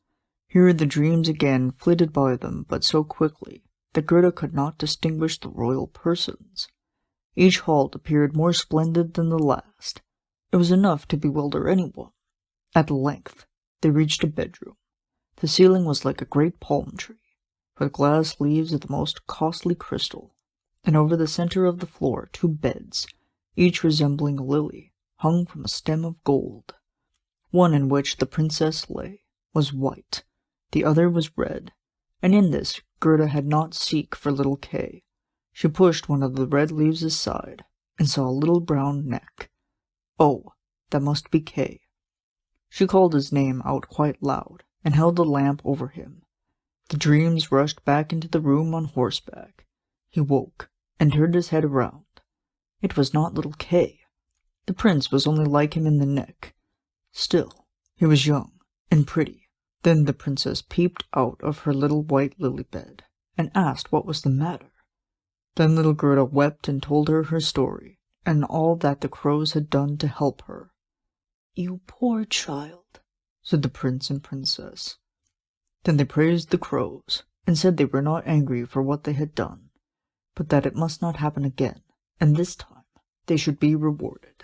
Here the dreams again flitted by them, but so quickly that Gerda could not distinguish the royal persons. Each hall appeared more splendid than the last. It was enough to bewilder anyone. At length they reached a bedroom. The ceiling was like a great palm tree, with glass leaves of the most costly crystal, and over the center of the floor 2 beds, each resembling a lily, hung from a stem of gold. One in which the princess lay was white, the other was red, and in this Gerda had not seek for little Kay. She pushed one of the red leaves aside, and saw a little brown neck. Oh, that must be Kay. She called his name out quite loud, and held the lamp over him. The dreams rushed back into the room on horseback. He woke, and turned his head around. It was not little Kay. The prince was only like him in the neck. Still, he was young and pretty. Then the princess peeped out of her little white lily bed, and asked what was the matter. Then little Gerda wept and told her story, and all that the crows had done to help her. You poor child, said the prince and princess. Then they praised the crows, and said they were not angry for what they had done, but that it must not happen again, and this time they should be rewarded.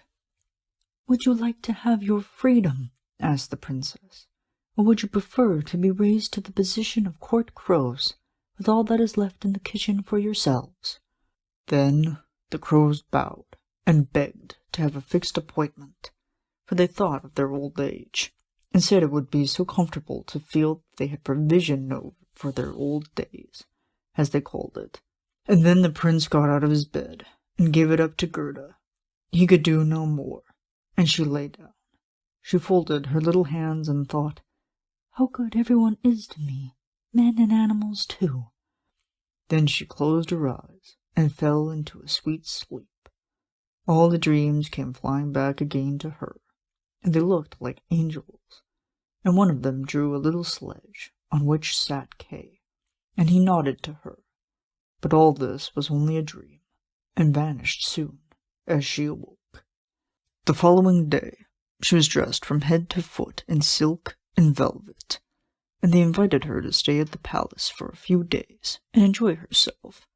Would you like to have your freedom? Asked the princess. Or would you prefer to be raised to the position of court crows, with all that is left in the kitchen for yourselves? Then the crows bowed, and begged to have a fixed appointment, for they thought of their old age, and said it would be so comfortable to feel they had provision for their old days, as they called it. And then the prince got out of his bed, and gave it up to Gerda. He could do no more, and she lay down. She folded her little hands and thought, how good everyone is to me, men and animals too. Then she closed her eyes, and fell into a sweet sleep. All the dreams came flying back again to her, and they looked like angels, and one of them drew a little sledge on which sat Kay, and he nodded to her. But all this was only a dream, and vanished soon as she awoke. The following day she was dressed from head to foot in silk and velvet, and they invited her to stay at the palace for a few days and enjoy herself.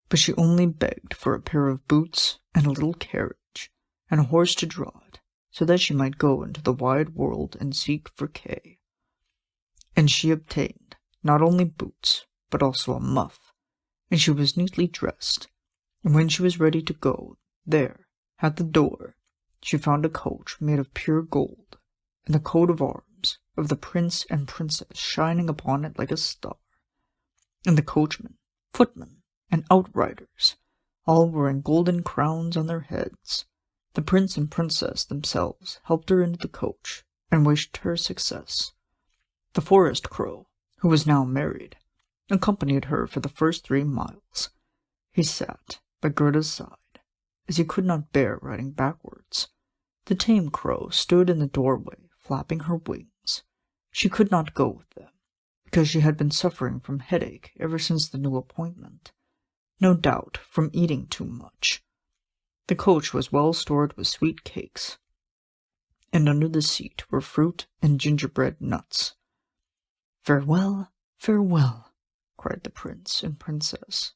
But she only begged for a pair of boots and a little carriage, and a horse to draw it, so that she might go into the wide world and seek for Kay. And she obtained not only boots, but also a muff, and she was neatly dressed, and when she was ready to go, there, at the door, she found a coach made of pure gold, and the coat of arms of the prince and princess shining upon it like a star, and the coachman, footman, and outriders, all wearing golden crowns on their heads. The prince and princess themselves helped her into the coach, and wished her success. The forest crow, who was now married, accompanied her for the first 3 miles. He sat by Gerda's side, as he could not bear riding backwards. The tame crow stood in the doorway, flapping her wings. She could not go with them, because she had been suffering from headache ever since the new appointment, no doubt from eating too much. The coach was well stored with sweet cakes, and under the seat were fruit and gingerbread nuts. "Farewell, farewell," cried the prince and princess.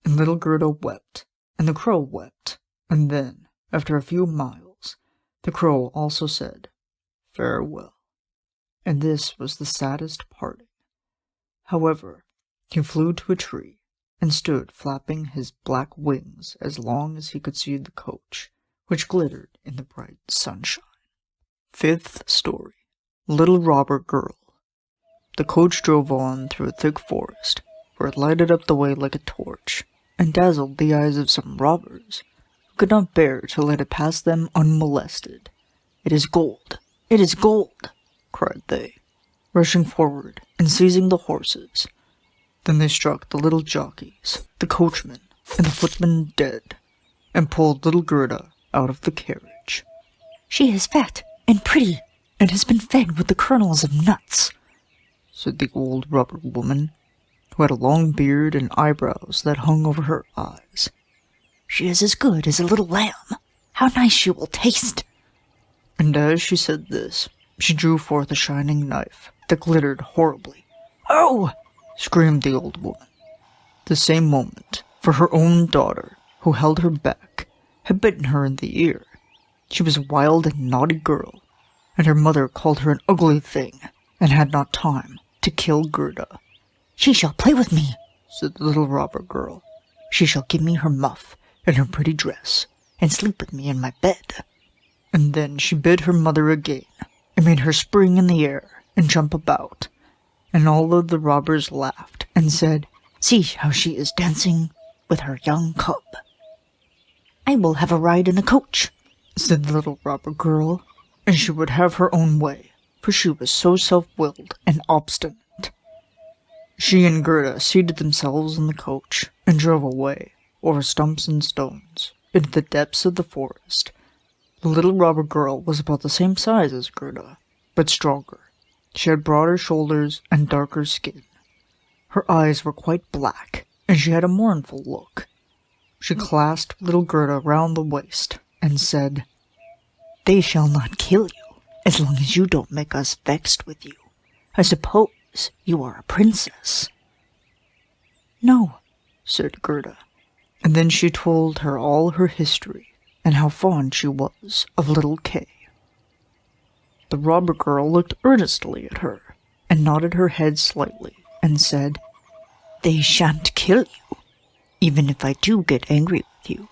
And little Gerda wept, and the crow wept, and then, after a few miles, the crow also said, "Farewell." And this was the saddest parting. However, he flew to a tree, and stood flapping his black wings as long as he could see the coach, which glittered in the bright sunshine. 5th story. Little Robber Girl. The coach drove on through a thick forest, where it lighted up the way like a torch, and dazzled the eyes of some robbers, who could not bear to let it pass them unmolested. "It is gold! It is gold!" cried they, rushing forward and seizing the horses. Then they struck the little jockeys, the coachman, and the footman dead, and pulled little Gerda out of the carriage. "She is fat and pretty, and has been fed with the kernels of nuts," said the old rubber woman, who had a long beard and eyebrows that hung over her eyes. "She is as good as a little lamb. How nice she will taste!" And as she said this, she drew forth a shining knife that glittered horribly. "Oh!" screamed the old woman. The same moment, for her own daughter, who held her back, had bitten her in the ear. She was a wild and naughty girl, and her mother called her an ugly thing, and had not time to kill Gerda. "She shall play with me," said the little robber girl. "She shall give me her muff and her pretty dress, and sleep with me in my bed." And then she bid her mother again, and made her spring in the air and jump about. And all of the robbers laughed and said, "See how she is dancing with her young cub." "I will have a ride in the coach," said the little robber girl, and she would have her own way, for she was so self-willed and obstinate. She and Gerda seated themselves in the coach and drove away, over stumps and stones, into the depths of the forest. The little robber girl was about the same size as Gerda, but stronger. She had broader shoulders and darker skin. Her eyes were quite black, and she had a mournful look. She clasped little Gerda round the waist and said, "They shall not kill you, as long as you don't make us vexed with you. I suppose you are a princess." "No," said Gerda, and then she told her all her history and how fond she was of little Kay. The robber girl looked earnestly at her and nodded her head slightly and said, "They shan't kill you, even if I do get angry with you,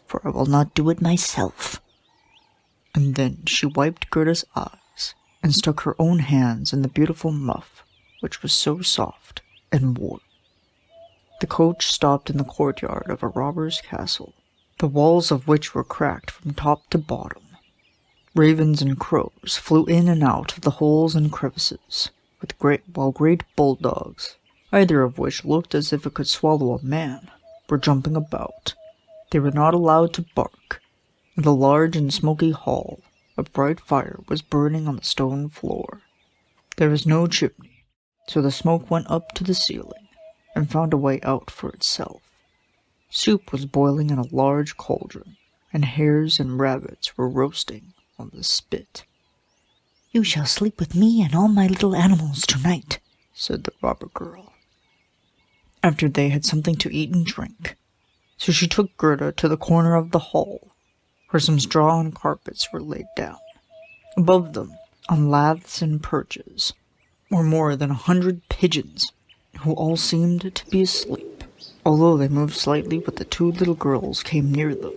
for I will not do it myself." And then she wiped Gerda's eyes and stuck her own hands in the beautiful muff, which was so soft and warm. The coach stopped in the courtyard of a robber's castle, the walls of which were cracked from top to bottom. Ravens and crows flew in and out of the holes and crevices, while great bulldogs, either of which looked as if it could swallow a man, were jumping about. They were not allowed to bark. In the large and smoky hall, a bright fire was burning on the stone floor. There was no chimney, so the smoke went up to the ceiling and found a way out for itself. Soup was boiling in a large cauldron, and hares and rabbits were roasting on the spit. "You shall sleep with me and all my little animals tonight," said the robber girl, after they had something to eat and drink. So she took Gerda to the corner of the hall, where some straw and carpets were laid down. Above them, on laths and perches, were more than 100 pigeons, who all seemed to be asleep, although they moved slightly when the two little girls came near them.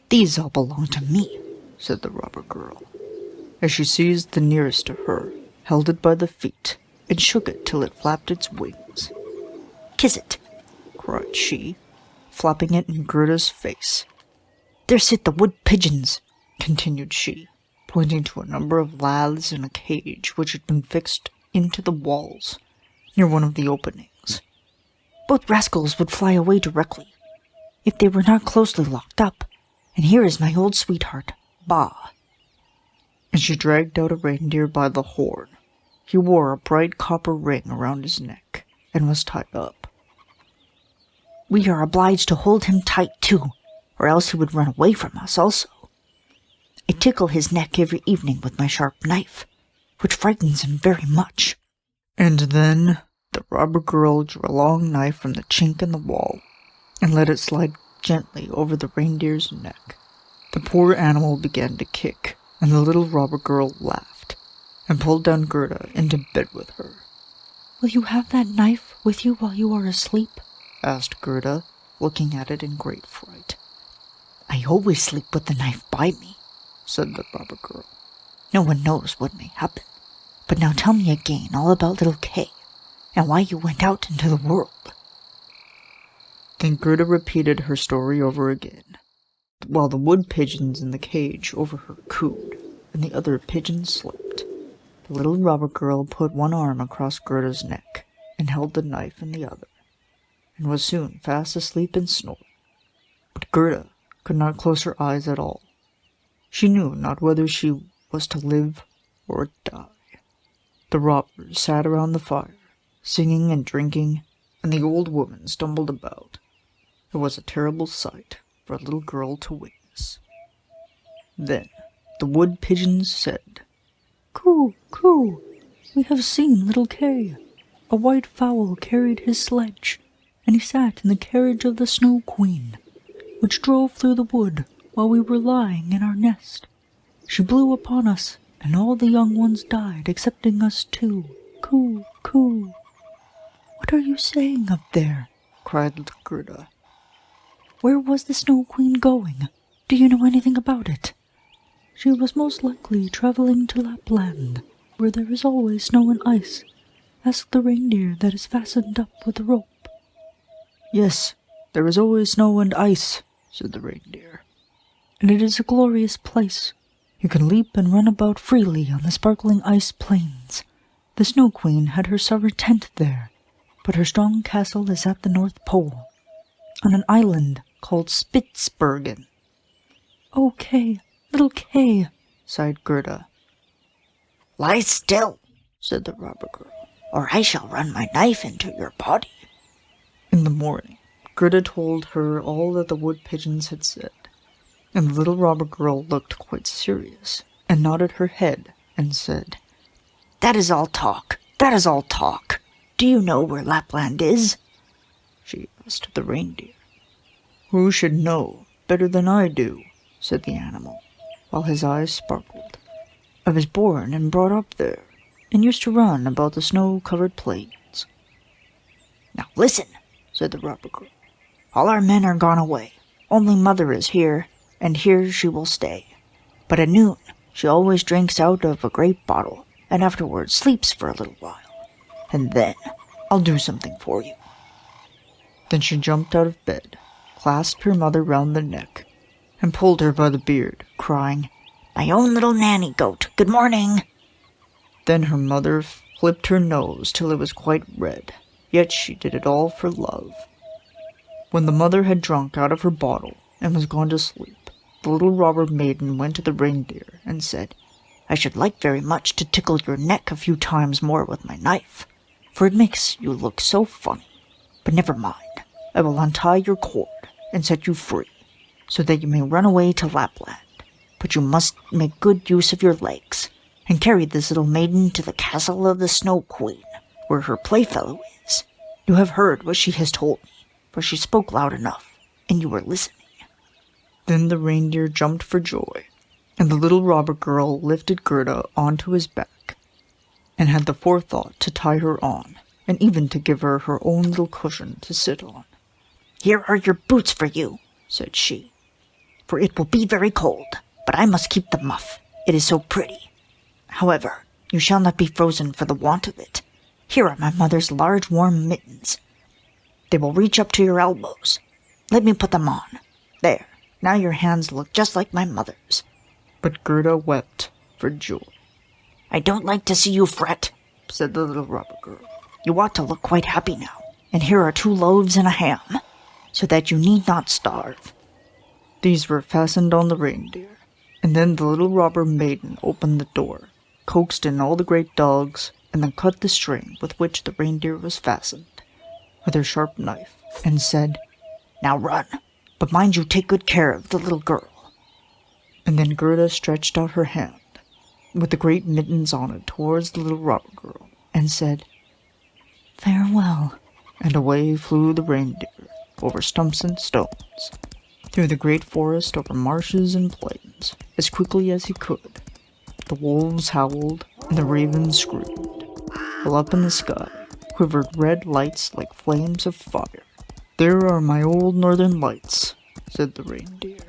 "These all belong to me," said the robber girl, as she seized the nearest to her, held it by the feet, and shook it till it flapped its wings. "Kiss it," cried she, flapping it in Gerda's face. "There sit the wood pigeons," continued she, pointing to a number of laths in a cage which had been fixed into the walls, near one of the openings. "Both rascals would fly away directly, if they were not closely locked up, and here is my old sweetheart, Ba." And she dragged out a reindeer by the horn. He wore a bright copper ring around his neck, and was tied up. "We are obliged to hold him tight, too, or else he would run away from us also. I tickle his neck every evening with my sharp knife, which frightens him very much." And then the robber girl drew a long knife from the chink in the wall, and let it slide gently over the reindeer's neck. The poor animal began to kick, and the little robber girl laughed, and pulled down Gerda into bed with her. "Will you have that knife with you while you are asleep?" asked Gerda, looking at it in great fright. "I always sleep with the knife by me," said the robber girl. "No one knows what may happen. But now tell me again all about little Kay, and why you went out into the world." Then Gerda repeated her story over again, while the wood pigeons in the cage over her cooed, and the other pigeons slept. The little robber girl put one arm across Gerda's neck, and held the knife in the other, and was soon fast asleep and snoring. But Gerda could not close her eyes at all. She knew not whether she was to live or die. The robbers sat around the fire, singing and drinking, and the old woman stumbled about. It was a terrible sight for a little girl to witness. Then the wood pigeons said, "Coo, coo, we have seen little Kay. A white fowl carried his sledge, and he sat in the carriage of the Snow Queen, which drove through the wood while we were lying in our nest. She blew upon us, and all the young ones died, excepting us two. Coo, coo." "What are you saying up there?" cried little Gerda. "Where was the Snow Queen going? Do you know anything about it?" "She was most likely traveling to Lapland, where there is always snow and ice. Ask the reindeer that is fastened up with a rope." "Yes, there is always snow and ice," said the reindeer. "And it is a glorious place. You can leap and run about freely on the sparkling ice plains. The Snow Queen had her summer tent there, but her strong castle is at the North Pole, on an island called Spitzbergen." "Oh, Kay, little Kay," sighed Gerda. "Lie still," said the robber girl, "or I shall run my knife into your body." In the morning, Gerda told her all that the wood pigeons had said, and the little robber girl looked quite serious, and nodded her head, and said, "That is all talk. That is all talk. Do you know where Lapland is?" she asked the reindeer. "Who should know better than I do?" said the animal, while his eyes sparkled. "I was born and brought up there, and used to run about the snow-covered plains." "Now listen," said the robber girl. "All our men are gone away. Only Mother is here, and here she will stay. But at noon she always drinks out of a great bottle, and afterwards sleeps for a little while. And then I'll do something for you." Then she jumped out of bed, clasped her mother round the neck, and pulled her by the beard, crying, "My own little nanny goat, good morning." Then her mother flipped her nose till it was quite red, yet she did it all for love. When the mother had drunk out of her bottle and was gone to sleep, the little robber maiden went to the reindeer and said, "I should like very much to tickle your neck a few times more with my knife, for it makes you look so funny. But never mind, I will untie your cord and set you free, so that you may run away to Lapland. But you must make good use of your legs, and carry this little maiden to the castle of the Snow Queen, where her playfellow is. You have heard what she has told me, for she spoke loud enough, and you were listening." Then the reindeer jumped for joy, and the little robber girl lifted Gerda onto his back, and had the forethought to tie her on, and even to give her her own little cushion to sit on. "Here are your boots for you," said she, "for it will be very cold, but I must keep the muff, it is so pretty. However, you shall not be frozen for the want of it. Here are my mother's large warm mittens. They will reach up to your elbows. Let me put them on. There, now your hands look just like my mother's." But Gerda wept for joy. "I don't like to see you fret," said the little robber girl. "You ought to look quite happy now, and here are 2 loaves and a ham, so that you need not starve." These were fastened on the reindeer, and then the little robber maiden opened the door, coaxed in all the great dogs, and then cut the string with which the reindeer was fastened, with her sharp knife, and said, "Now run, but mind you take good care of the little girl." And then Gerda stretched out her hand, with the great mittens on it, towards the little robber girl, and said, "Farewell." And away flew the reindeer, over stumps and stones, through the great forest, over marshes and plains, as quickly as he could. The wolves howled, and the ravens screamed, while up in the sky quivered red lights like flames of fire. "There are my old northern lights," said the reindeer.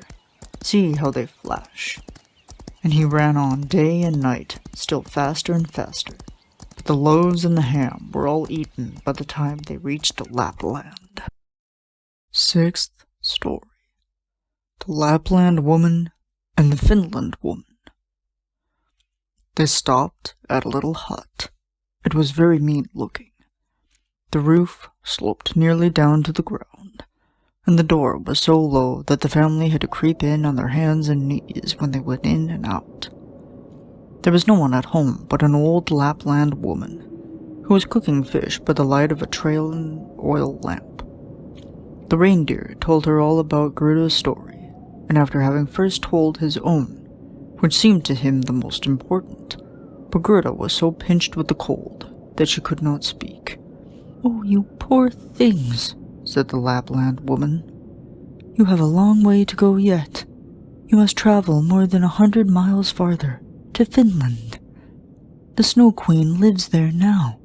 "See how they flash." And he ran on day and night, still faster and faster. But the loaves and the ham were all eaten by the time they reached Lapland. 6th story. The Lapland Woman and the Finland Woman. They stopped at a little hut. It was very mean looking. The roof sloped nearly down to the ground, and the door was so low that the family had to creep in on their hands and knees when they went in and out. There was no one at home but an old Lapland woman, who was cooking fish by the light of a trailing oil lamp. The reindeer told her all about Gerda's story, and after having first told his own, which seemed to him the most important, but Gerda was so pinched with the cold that she could not speak. "Oh, you poor things," said the Lapland woman. "You have a long way to go yet. You must travel more than 100 miles farther, to Finland. The Snow Queen lives there now,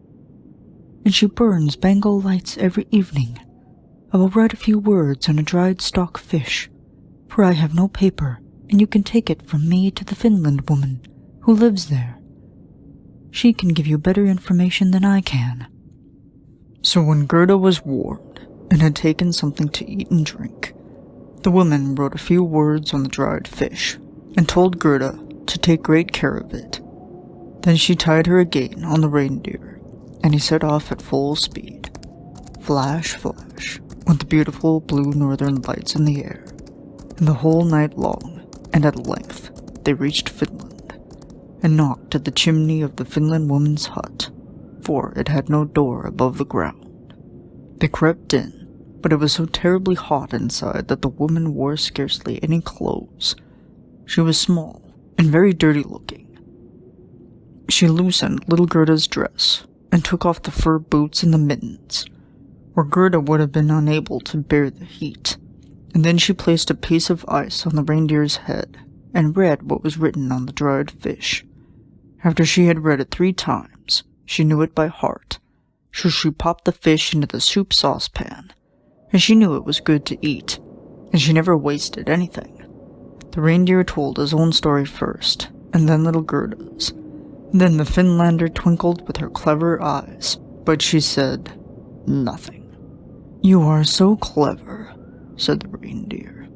and she burns Bengal lights every evening. I will write a few words on a dried stock fish, for I have no paper, and you can take it from me to the Finland woman who lives there. She can give you better information than I can." So when Gerda was warmed and had taken something to eat and drink, the woman wrote a few words on the dried fish and told Gerda to take great care of it. Then she tied her again on the reindeer, and he set off at full speed. Flash, flash, went the beautiful blue northern lights in the air, and the whole night long, and at length they reached Finland, and knocked at the chimney of the Finland woman's hut, for it had no door above the ground. They crept in, but it was so terribly hot inside that the woman wore scarcely any clothes. She was small and very dirty looking. She loosened little Gerda's dress and took off the fur boots and the mittens, where Gerda would have been unable to bear the heat, and then she placed a piece of ice on the reindeer's head and read what was written on the dried fish. After she had read it 3 times, she knew it by heart, so she popped the fish into the soup saucepan, and she knew it was good to eat, and she never wasted anything. The reindeer told his own story first, and then little Gerda's. Then the Finlander twinkled with her clever eyes, but she said nothing. "You are so clever," said the reindeer.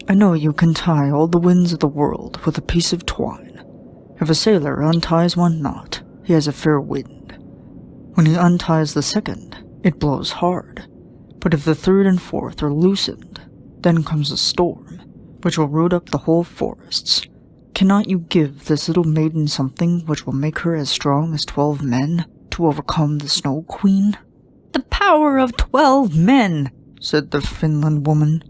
"I know you can tie all the winds of the world with a piece of twine. If a sailor unties one knot, he has a fair wind. When he unties the second, it blows hard. But if the third and fourth are loosened, then comes a storm, which will root up the whole forests. Cannot you give this little maiden something which will make her as strong as 12 men to overcome the Snow Queen?" "The power of 12 men," said the Finland woman.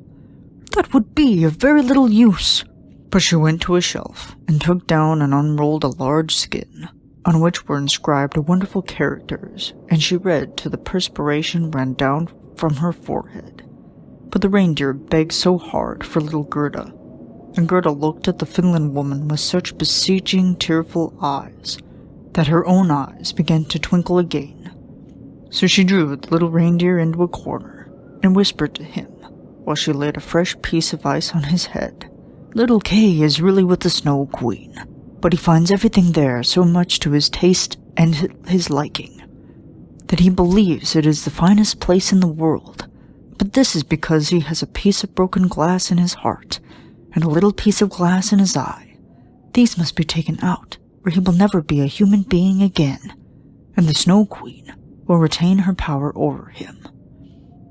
"That would be of very little use." But she went to a shelf and took down and unrolled a large skin, on which were inscribed wonderful characters, and she read till the perspiration ran down from her forehead. But the reindeer begged so hard for little Gerda, and Gerda looked at the Finland woman with such beseeching, tearful eyes, that her own eyes began to twinkle again. So she drew the little reindeer into a corner, and whispered to him, while she laid a fresh piece of ice on his head, "Little Kay is really with the Snow Queen, but he finds everything there so much to his taste and his liking, that he believes it is the finest place in the world. But this is because he has a piece of broken glass in his heart, and a little piece of glass in his eye. These must be taken out, or he will never be a human being again, and the Snow Queen will retain her power over him."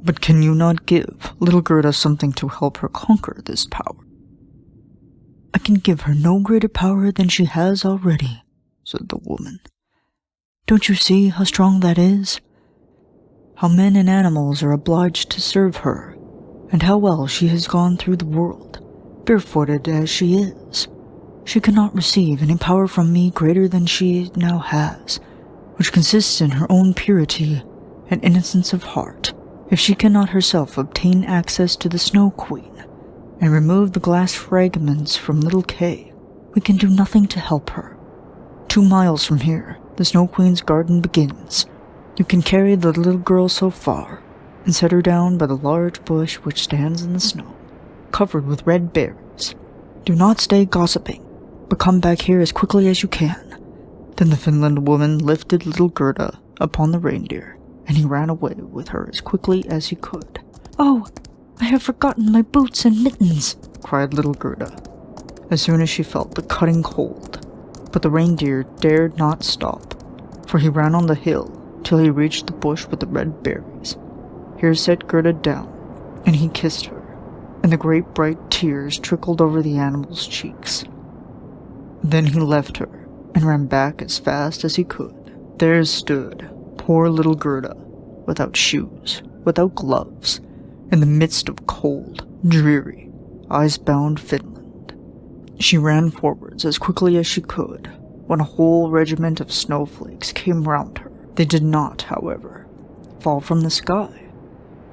"But can you not give little Gerda something to help her conquer this power?" "I can give her no greater power than she has already," said the woman. "Don't you see how strong that is? How men and animals are obliged to serve her, and how well she has gone through the world, barefooted as she is. She cannot receive any power from me greater than she now has, which consists in her own purity and innocence of heart. If she cannot herself obtain access to the Snow Queen, and remove the glass fragments from little Kay, we can do nothing to help her. 2 miles from here, the Snow Queen's garden begins. You can carry the little girl so far, and set her down by the large bush which stands in the snow, covered with red berries. Do not stay gossiping, but come back here as quickly as you can." Then the Finland woman lifted little Gerda upon the reindeer, and he ran away with her as quickly as he could. "Oh, I have forgotten my boots and mittens," cried little Gerda, as soon as she felt the cutting cold. But the reindeer dared not stop, for he ran on the hill till till he reached the bush with the red berries. Here set Gerda down, and he kissed her, and the great bright tears trickled over the animal's cheeks. Then he left her, and ran back as fast as he could. There stood poor little Gerda, without shoes, without gloves, in the midst of cold, dreary, ice-bound Finland. She ran forwards as quickly as she could, when a whole regiment of snowflakes came round her. They did not, however, fall from the sky,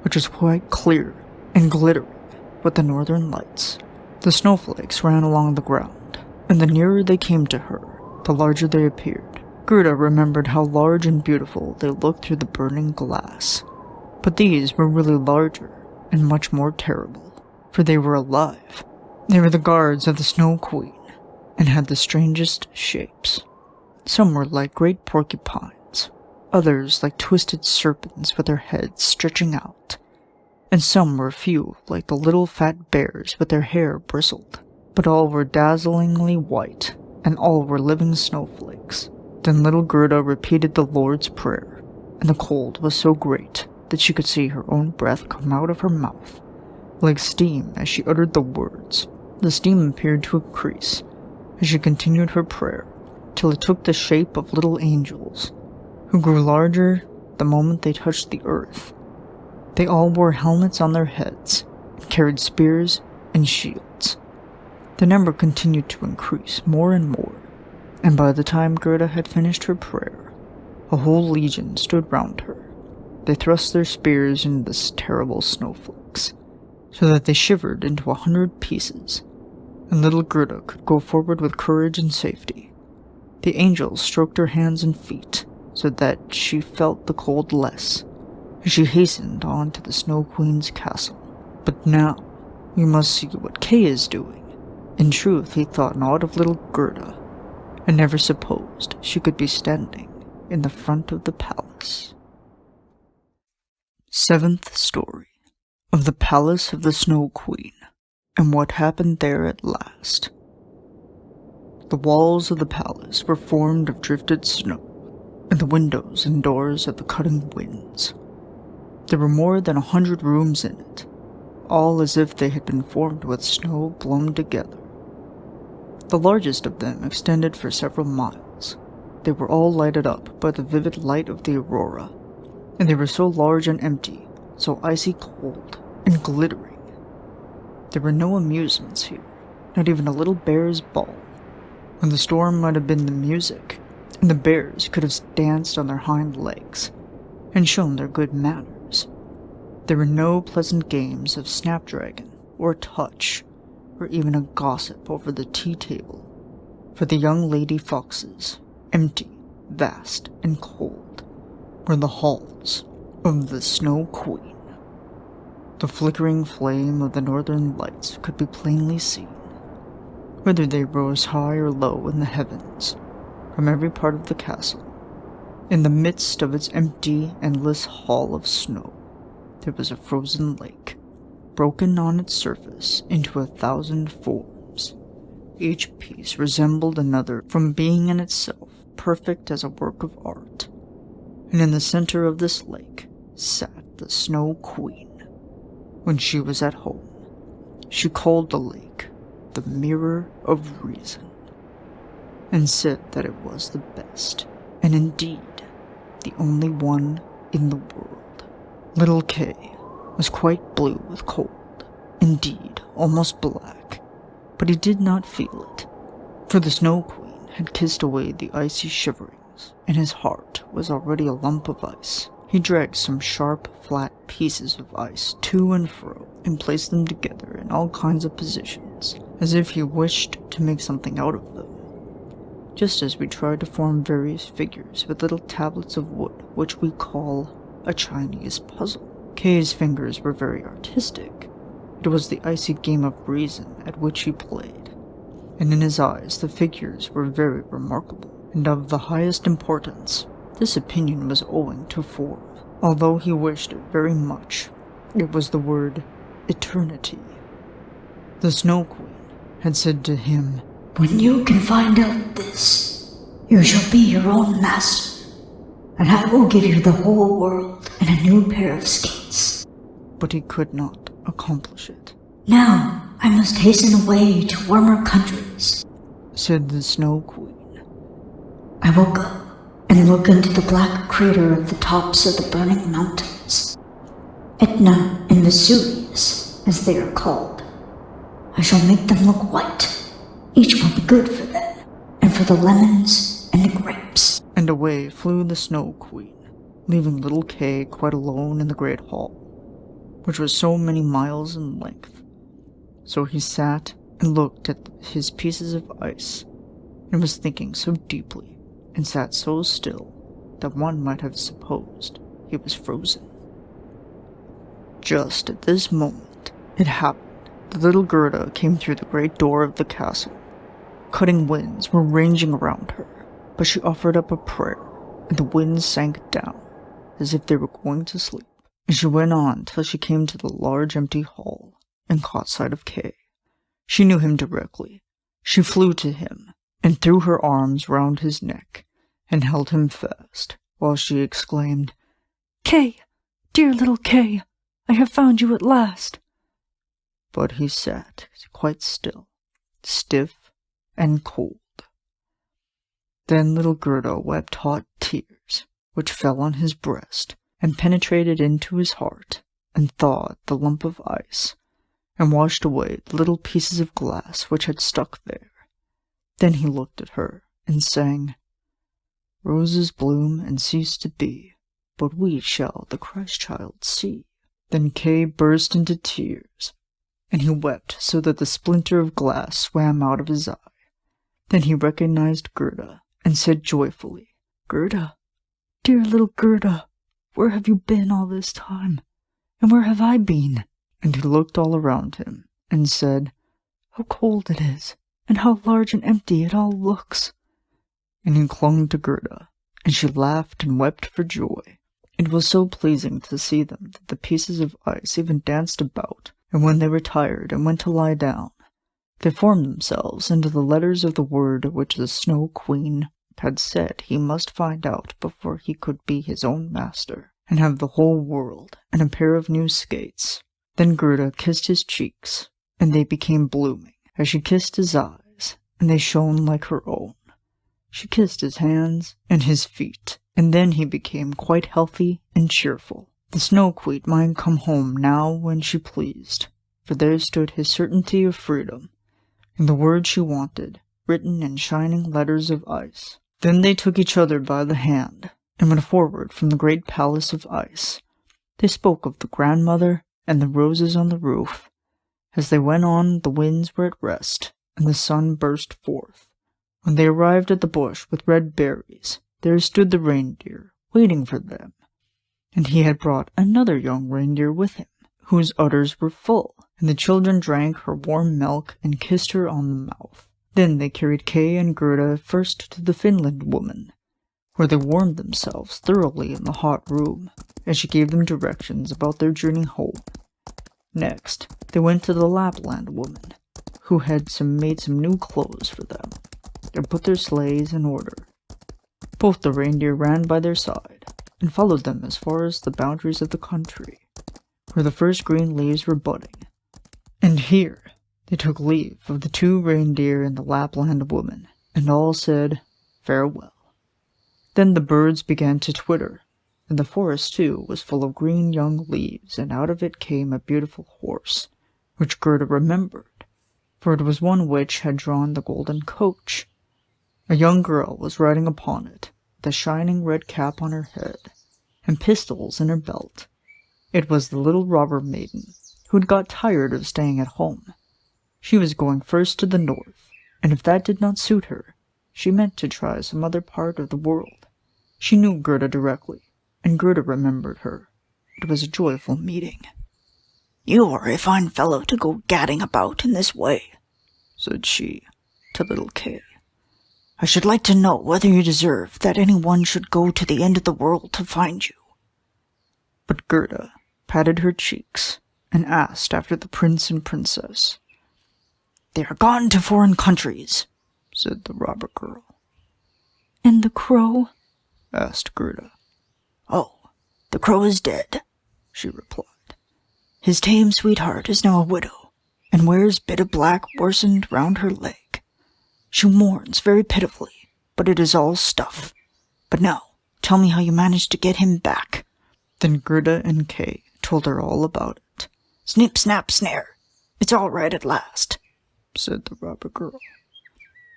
which was quite clear and glittering with the northern lights. The snowflakes ran along the ground, and the nearer they came to her, the larger they appeared. Gerda remembered how large and beautiful they looked through the burning glass, but these were really larger and much more terrible, for they were alive. They were the guards of the Snow Queen, and had the strangest shapes. Some were like great porcupines, others like twisted serpents with their heads stretching out, and some were few like the little fat bears with their hair bristled. But all were dazzlingly white, and all were living snowflakes. Then little Gerda repeated the Lord's Prayer, and the cold was so great that she could see her own breath come out of her mouth, like steam as she uttered the words. The steam appeared to increase as she continued her prayer, till it took the shape of little angels, who grew larger the moment they touched the earth. They all wore helmets on their heads, and carried spears and shields. The number continued to increase more and more, and by the time Gerda had finished her prayer, a whole legion stood round her. They thrust their spears into the terrible snowflakes, so that they shivered into 100 pieces, and little Gerda could go forward with courage and safety. The angels stroked her hands and feet, so that she felt the cold less, as she hastened on to the Snow Queen's castle. But now, we must see what Kay is doing. In truth, he thought naught of little Gerda, and never supposed she could be standing in the front of the palace. 7th Story of the Palace of the Snow Queen, and what happened there at last. The walls of the palace were formed of drifted snow, and the windows and doors of the cutting winds. There were more than 100 rooms in it, all as if they had been formed with snow blown together. The largest of them extended for several miles. They were all lighted up by the vivid light of the aurora, and they were so large and empty, so icy cold and glittering. There were no amusements here, not even a little bear's ball, when the storm might have been the music, and the bears could have danced on their hind legs, and shown their good manners. There were no pleasant games of snapdragon, or touch, or even a gossip over the tea table, for the young lady foxes, empty, vast, and cold, were the halls of the Snow Queen. The flickering flame of the northern lights could be plainly seen, whether they rose high or low in the heavens, from every part of the castle. In the midst of its empty, endless hall of snow, there was a frozen lake, broken on its surface into 1,000 forms. Each piece resembled another from being in itself perfect as a work of art. And in the center of this lake sat the Snow Queen. When she was at home, she called the lake the Mirror of Reason, and said that it was the best, and indeed the only one in the world. Little Kay was quite blue with cold, indeed almost black, but he did not feel it, for the Snow Queen had kissed away the icy shiverings, and his heart was already a lump of ice. He dragged some sharp, flat pieces of ice to and fro, and placed them together in all kinds of positions, as if he wished to make something out of them, just as we try to form various figures with little tablets of wood, which we call a Chinese puzzle. Kay's fingers were very artistic. It was the icy game of reason at which he played, and in his eyes the figures were very remarkable, and of the highest importance. This opinion was owing to form. Although he wished it very much, it was the word eternity. The Snow Queen had said to him, "When you can find out this, you shall be your own master, and I will give you the whole world and a new pair of skates. But he could not accomplish it. Now I must hasten away to warmer countries, said the Snow Queen. I will go and look into the black crater of the tops of the burning mountains. Etna and Vesuvius, as they are called. I shall make them look white. Each will be good for them, and for the lemons and the grapes. And away flew the Snow Queen, leaving little Kay quite alone in the great hall, which was so many miles in length. So he sat and looked at his pieces of ice, and was thinking so deeply, and sat so still, that one might have supposed he was frozen. Just at this moment, it happened that little Gerda came through the great door of the castle. Cutting winds were ranging around her, but she offered up a prayer, and the winds sank down, as if they were going to sleep. And she went on till she came to the large empty hall, and caught sight of Kay. She knew him directly. She flew to him, and threw her arms round his neck, and held him fast, while she exclaimed, Kay, dear little Kay, I have found you at last. But he sat quite still, stiff and cold. Then little Gerda wept hot tears, which fell on his breast, and penetrated into his heart, and thawed the lump of ice, and washed away the little pieces of glass which had stuck there. Then he looked at her, and sang, Roses bloom and cease to be, but we shall the Christ-child see. Then Kay burst into tears, and he wept so that the splinter of glass swam out of his eye. Then he recognized Gerda, and said joyfully, Gerda, dear little Gerda, where have you been all this time? And where have I been? And he looked all around him, and said, How cold it is, and how large and empty it all looks. And he clung to Gerda, and she laughed and wept for joy. It was so pleasing to see them that the pieces of ice even danced about, and when they were tired and went to lie down, they formed themselves into the letters of the word which the Snow Queen had said he must find out before he could be his own master, and have the whole world and a pair of new skates. Then Gerda kissed his cheeks, and they became blooming, as she kissed his eyes, and they shone like her own. She kissed his hands and his feet, and then he became quite healthy and cheerful. The Snow Queen might come home now when she pleased, for there stood his certainty of freedom, and the word she wanted, written in shining letters of ice. Then they took each other by the hand, and went forward from the great palace of ice. They spoke of the grandmother and the roses on the roof. As they went on, the winds were at rest, and the sun burst forth. When they arrived at the bush with red berries, there stood the reindeer, waiting for them. And he had brought another young reindeer with him, whose udders were full, and the children drank her warm milk and kissed her on the mouth. Then they carried Kay and Gerda first to the Finland woman, where they warmed themselves thoroughly in the hot room, as she gave them directions about their journey home. Next, they went to the Lapland woman, who had made some new clothes for them, and put their sleighs in order. Both the reindeer ran by their side, and followed them as far as the boundaries of the country, where the first green leaves were budding. And here they took leave of the two reindeer and the Lapland woman, and all said farewell. Then the birds began to twitter, and the forest too was full of green young leaves, and out of it came a beautiful horse, which Gerda remembered, for it was one which had drawn the golden coach. A young girl was riding upon it, with a shining red cap on her head, and pistols in her belt. It was the little robber maiden, who had got tired of staying at home. She was going first to the north, and if that did not suit her, she meant to try some other part of the world. She knew Gerda directly, and Gerda remembered her. It was a joyful meeting. You are a fine fellow to go gadding about in this way, said she to little Kay. I should like to know whether you deserve that any one should go to the end of the world to find you. But Gerda patted her cheeks, and asked after the prince and princess. They are gone to foreign countries, said the robber girl. And the crow? asked Gerda. "The crow is dead," she replied. "His tame sweetheart is now a widow, and wears a bit of black worsened round her leg. She mourns very pitifully, but it is all stuff. But now, tell me how you managed to get him back." Then Gerda and Kay told her all about it. "Snip, snap, snare. It's all right at last," said the robber girl.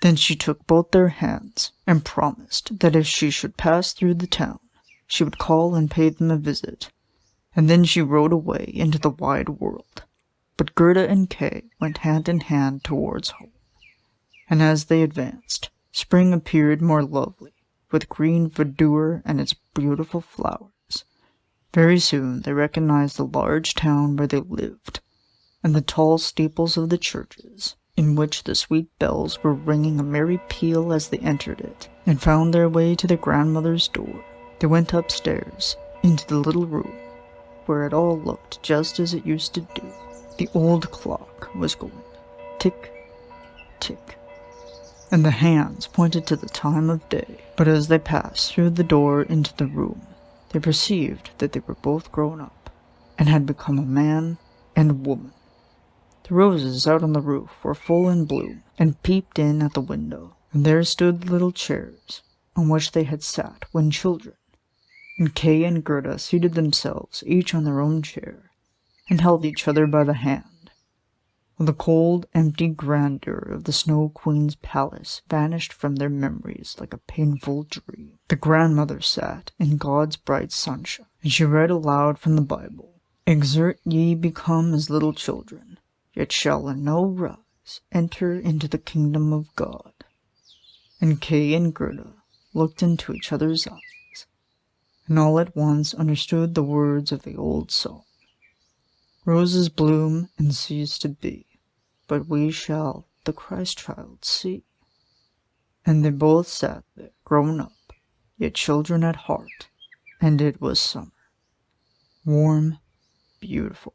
Then she took both their hands and promised that if she should pass through the town, she would call and pay them a visit. And then she rode away into the wide world. But Gerda and Kay went hand in hand towards home. And as they advanced, spring appeared more lovely, with green verdure and its beautiful flowers. Very soon they recognized the large town where they lived, and the tall steeples of the churches, in which the sweet bells were ringing a merry peal as they entered it, and found their way to their grandmother's door. They went upstairs, into the little room, where it all looked just as it used to do. The old clock was going tick, tick, and the hands pointed to the time of day. But as they passed through the door into the room, they perceived that they were both grown up, and had become a man and woman. The roses out on the roof were full in bloom, and peeped in at the window, and there stood the little chairs on which they had sat when children, and Kay and Gerda seated themselves each on their own chair, and held each other by the hand, while the cold, empty grandeur of the Snow Queen's palace vanished from their memories like a painful dream. The grandmother sat in God's bright sunshine, and she read aloud from the Bible, "Exert ye become as little children, yet shall in no wise enter into the kingdom of God." And Kay and Gerda looked into each other's eyes, and all at once understood the words of the old song, "Roses bloom and cease to be, but we shall the Christ-child see." And they both sat there, grown up, yet children at heart, and it was summer. Warm, beautiful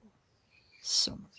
summer.